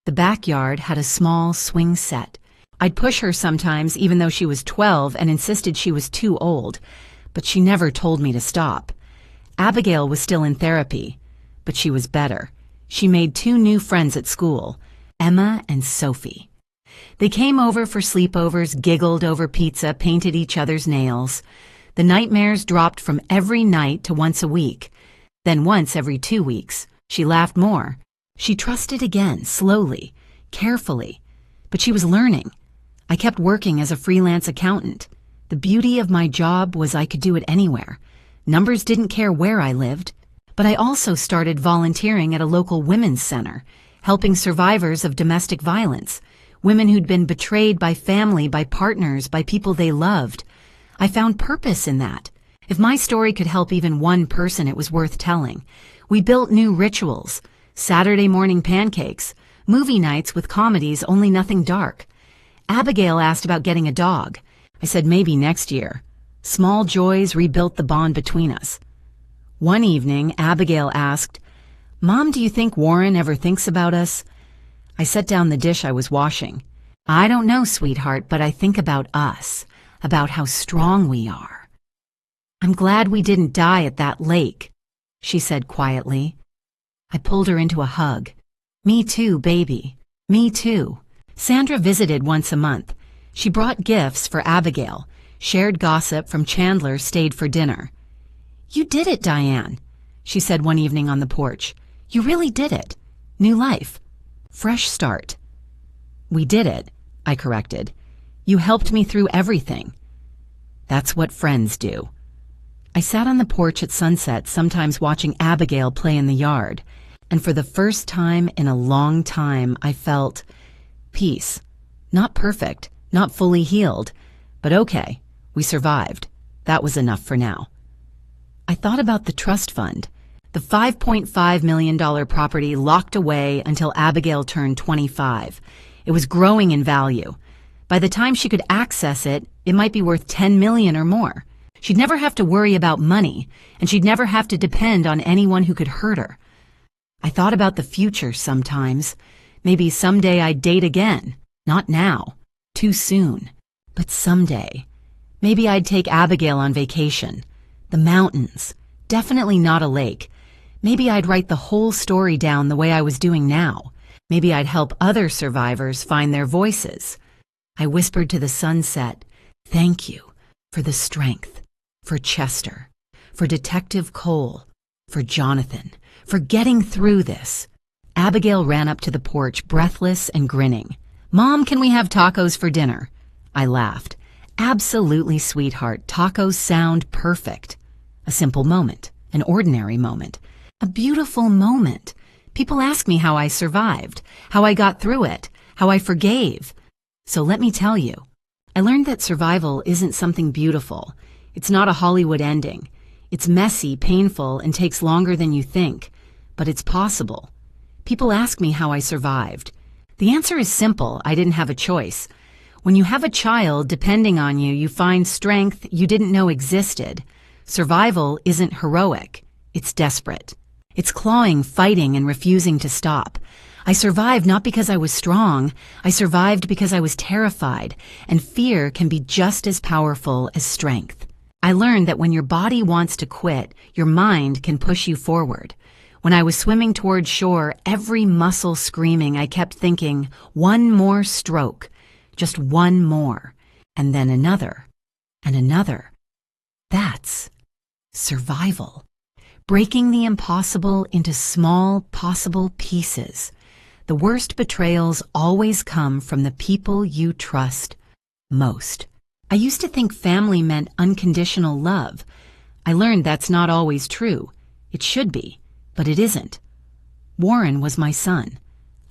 The backyard had a small swing set. I'd push her sometimes, even though she was 12 and insisted she was too old, but she never told me to stop. Abigail was still in therapy, but she was better. She made 2 new friends at school, Emma and Sophie. They came over for sleepovers, giggled over pizza, painted each other's nails. The nightmares dropped from every night to once a week, then once every 2 weeks. She laughed more. She trusted again, slowly, carefully. But she was learning. I kept working as a freelance accountant. The beauty of my job was I could do it anywhere. Numbers didn't care where I lived. But I also started volunteering at a local women's center, helping survivors of domestic violence, women who'd been betrayed by family, by partners, by people they loved. I found purpose in that. If my story could help even one person, it was worth telling. We built new rituals, Saturday morning pancakes, movie nights with comedies, only nothing dark. Abigail asked about getting a dog. I said maybe next year. Small joys rebuilt the bond between us. One evening, Abigail asked, "Mom, do you think Warren ever thinks about us?" I set down the dish I was washing. "I don't know, sweetheart, but I think about us, about how strong we are." "I'm glad we didn't die at that lake," she said quietly. I pulled her into a hug. "Me too, baby. Me too." Sandra visited once a month. She brought gifts for Abigail, shared gossip from Chandler, stayed for dinner. "You did it, Diane," she said one evening on the porch. "You really did it. New life. Fresh start." "We did it," I corrected. "You helped me through everything." That's what friends do. I sat on the porch at sunset, sometimes watching Abigail play in the yard, and for the first time in a long time, I felt peace. Not perfect, not fully healed, but okay, we survived. That was enough for now. I thought about the trust fund, the $5.5 million property locked away until Abigail turned 25. It was growing in value. By the time she could access it, it might be worth $10 million or more. She'd never have to worry about money, and she'd never have to depend on anyone who could hurt her. I thought about the future sometimes. Maybe someday I'd date again. Not now. Too soon. But someday. Maybe I'd take Abigail on vacation. The mountains. Definitely not a lake. Maybe I'd write the whole story down the way I was doing now. Maybe I'd help other survivors find their voices. I whispered to the sunset, "Thank you for the strength, for Chester, for Detective Cole, for Jonathan, for getting through this." Abigail ran up to the porch, breathless and grinning. "Mom, can we have tacos for dinner?" I laughed. "Absolutely, sweetheart. Tacos sound perfect." A simple moment, an ordinary moment, a beautiful moment. People ask me how I survived, how I got through it, how I forgave. So let me tell you, I learned that survival isn't something beautiful. It's not a Hollywood ending. It's messy, painful, and takes longer than you think, but it's possible. People ask me how I survived. The answer is simple. I didn't have a choice. When you have a child depending on you, you find strength you didn't know existed. Survival isn't heroic. It's desperate. It's clawing, fighting, and refusing to stop. I survived not because I was strong. I survived because I was terrified, and fear can be just as powerful as strength. I learned that when your body wants to quit, your mind can push you forward. When I was swimming toward shore, every muscle screaming, I kept thinking, one more stroke, just one more, and then another, and another. That's survival. Breaking the impossible into small, possible pieces. The worst betrayals always come from the people you trust Most. I used to think family meant unconditional love. I learned that's not always true. It should be, but it isn't. Warren was my son.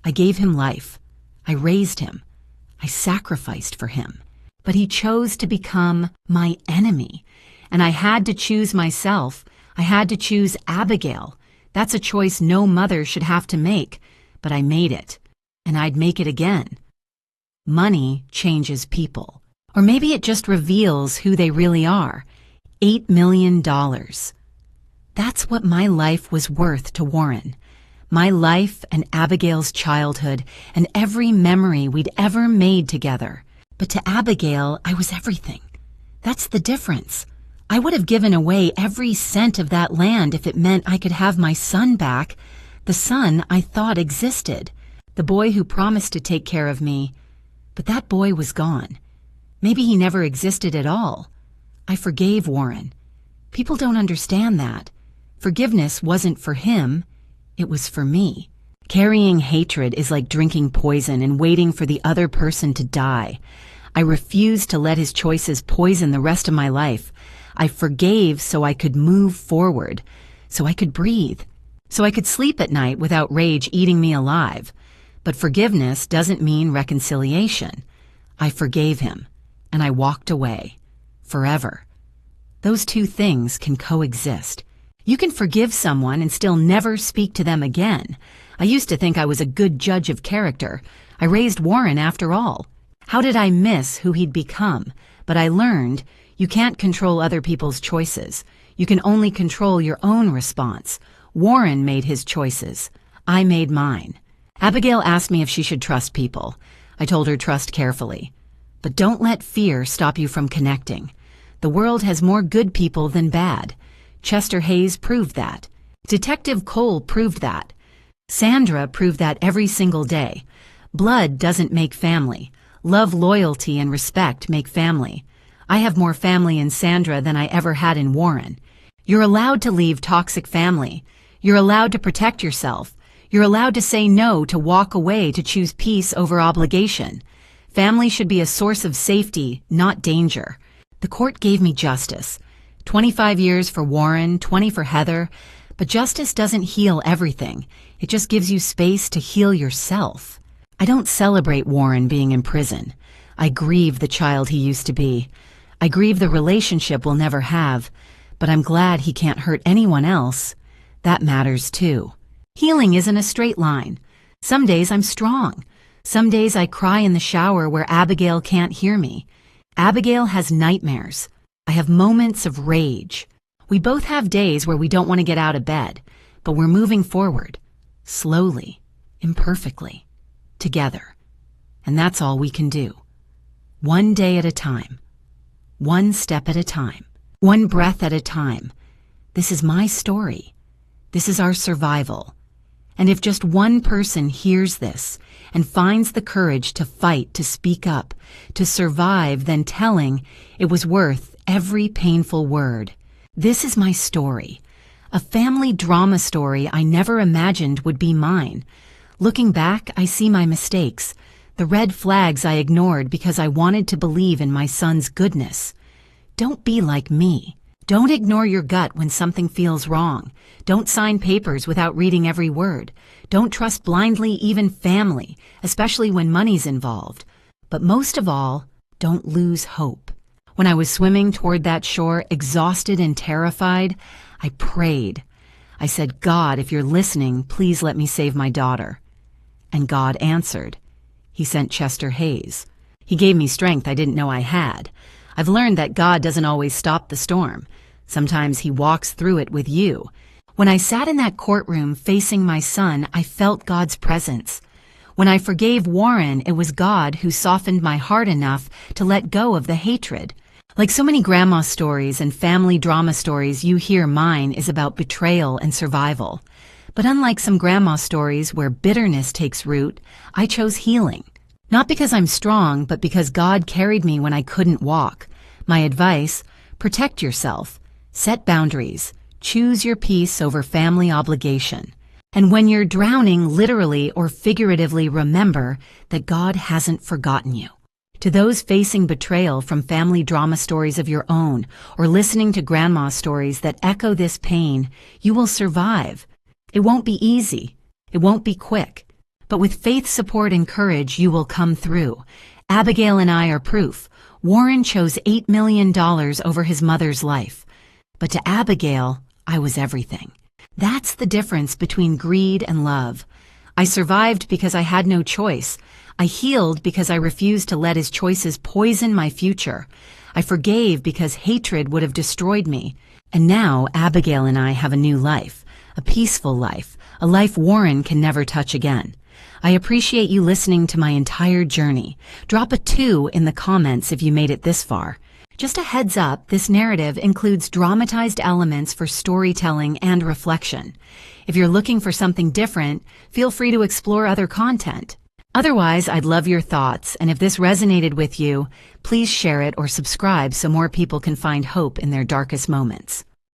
I gave him life. I raised him. I sacrificed for him. But he chose to become my enemy. And I had to choose myself. I had to choose Abigail. That's a choice no mother should have to make. But I made it. And I'd make it again. Money changes people. Or maybe it just reveals who they really are. $8 million. That's what my life was worth to Warren. My life and Abigail's childhood and every memory we'd ever made together. But to Abigail, I was everything. That's the difference. I would have given away every cent of that land if it meant I could have my son back, the son I thought existed, the boy who promised to take care of me. But that boy was gone. Maybe he never existed at all. I forgave Warren. People don't understand that. Forgiveness wasn't for him. It was for me. Carrying hatred is like drinking poison and waiting for the other person to die. I refused to let his choices poison the rest of my life. I forgave so I could move forward, so I could breathe, so I could sleep at night without rage eating me alive. But forgiveness doesn't mean reconciliation. I forgave him, and I walked away. Forever. Those two things can coexist. You can forgive someone and still never speak to them again. I used to think I was a good judge of character. I raised Warren after all. How did I miss who he'd become? But I learned you can't control other people's choices. You can only control your own response. Warren made his choices. I made mine. Abigail asked me if she should trust people. I told her trust carefully. But don't let fear stop you from connecting. The world has more good people than bad. Chester Hayes proved that. Detective Cole proved that. Sandra proved that every single day. Blood doesn't make family. Love, loyalty, and respect make family. I have more family in Sandra than I ever had in Warren. You're allowed to leave toxic family. You're allowed to protect yourself. You're allowed to say no, to walk away, to choose peace over obligation. Family should be a source of safety, not danger. The court gave me justice. 25 years for Warren, 20 for Heather. But justice doesn't heal everything. It just gives you space to heal yourself. I don't celebrate Warren being in prison. I grieve the child he used to be. I grieve the relationship we'll never have. But I'm glad he can't hurt anyone else. That matters too. Healing isn't a straight line. Some days I'm strong. Some days I cry in the shower where Abigail can't hear me. Abigail has nightmares. I have moments of rage. We both have days where we don't want to get out of bed, but we're moving forward. Slowly, imperfectly, together. And that's all we can do. One day at a time. One step at a time. One breath at a time. This is my story. This is our survival. And if just one person hears this and finds the courage to fight, to speak up, to survive, then telling it was worth every painful word. This is my story. A family drama story I never imagined would be mine. Looking back, I see my mistakes, the red flags I ignored because I wanted to believe in my son's goodness. Don't be like me. Don't ignore your gut when something feels wrong. Don't sign papers without reading every word. Don't trust blindly even family, especially when money's involved. But most of all, don't lose hope. When I was swimming toward that shore, exhausted and terrified, I prayed. I said, God, if you're listening, please let me save my daughter. And God answered. He sent Chester Hayes. He gave me strength I didn't know I had. I've learned that God doesn't always stop the storm. Sometimes he walks through it with you. When I sat in that courtroom facing my son, I felt God's presence. When I forgave Warren, it was God who softened my heart enough to let go of the hatred. Like so many grandma stories and family drama stories you hear, mine is about betrayal and survival. But unlike some grandma stories where bitterness takes root, I chose healing. Not because I'm strong, but because God carried me when I couldn't walk. My advice, protect yourself. Set boundaries. Choose your peace over family obligation. And when you're drowning, literally or figuratively, remember that God hasn't forgotten you. To those facing betrayal from family drama stories of your own or listening to grandma's stories that echo this pain, you will survive. It won't be easy. It won't be quick. But with faith, support, and courage, you will come through. Abigail and I are proof. Warren chose $8 million over his mother's life. But to Abigail, I was everything. That's the difference between greed and love. I survived because I had no choice. I healed because I refused to let his choices poison my future. I forgave because hatred would have destroyed me. And now Abigail and I have a new life, a peaceful life, a life Warren can never touch again. I appreciate you listening to my entire journey. Drop a 2 in the comments if you made it this far. Just a heads up, this narrative includes dramatized elements for storytelling and reflection. If you're looking for something different, feel free to explore other content. Otherwise, I'd love your thoughts, and if this resonated with you, please share it or subscribe so more people can find hope in their darkest moments.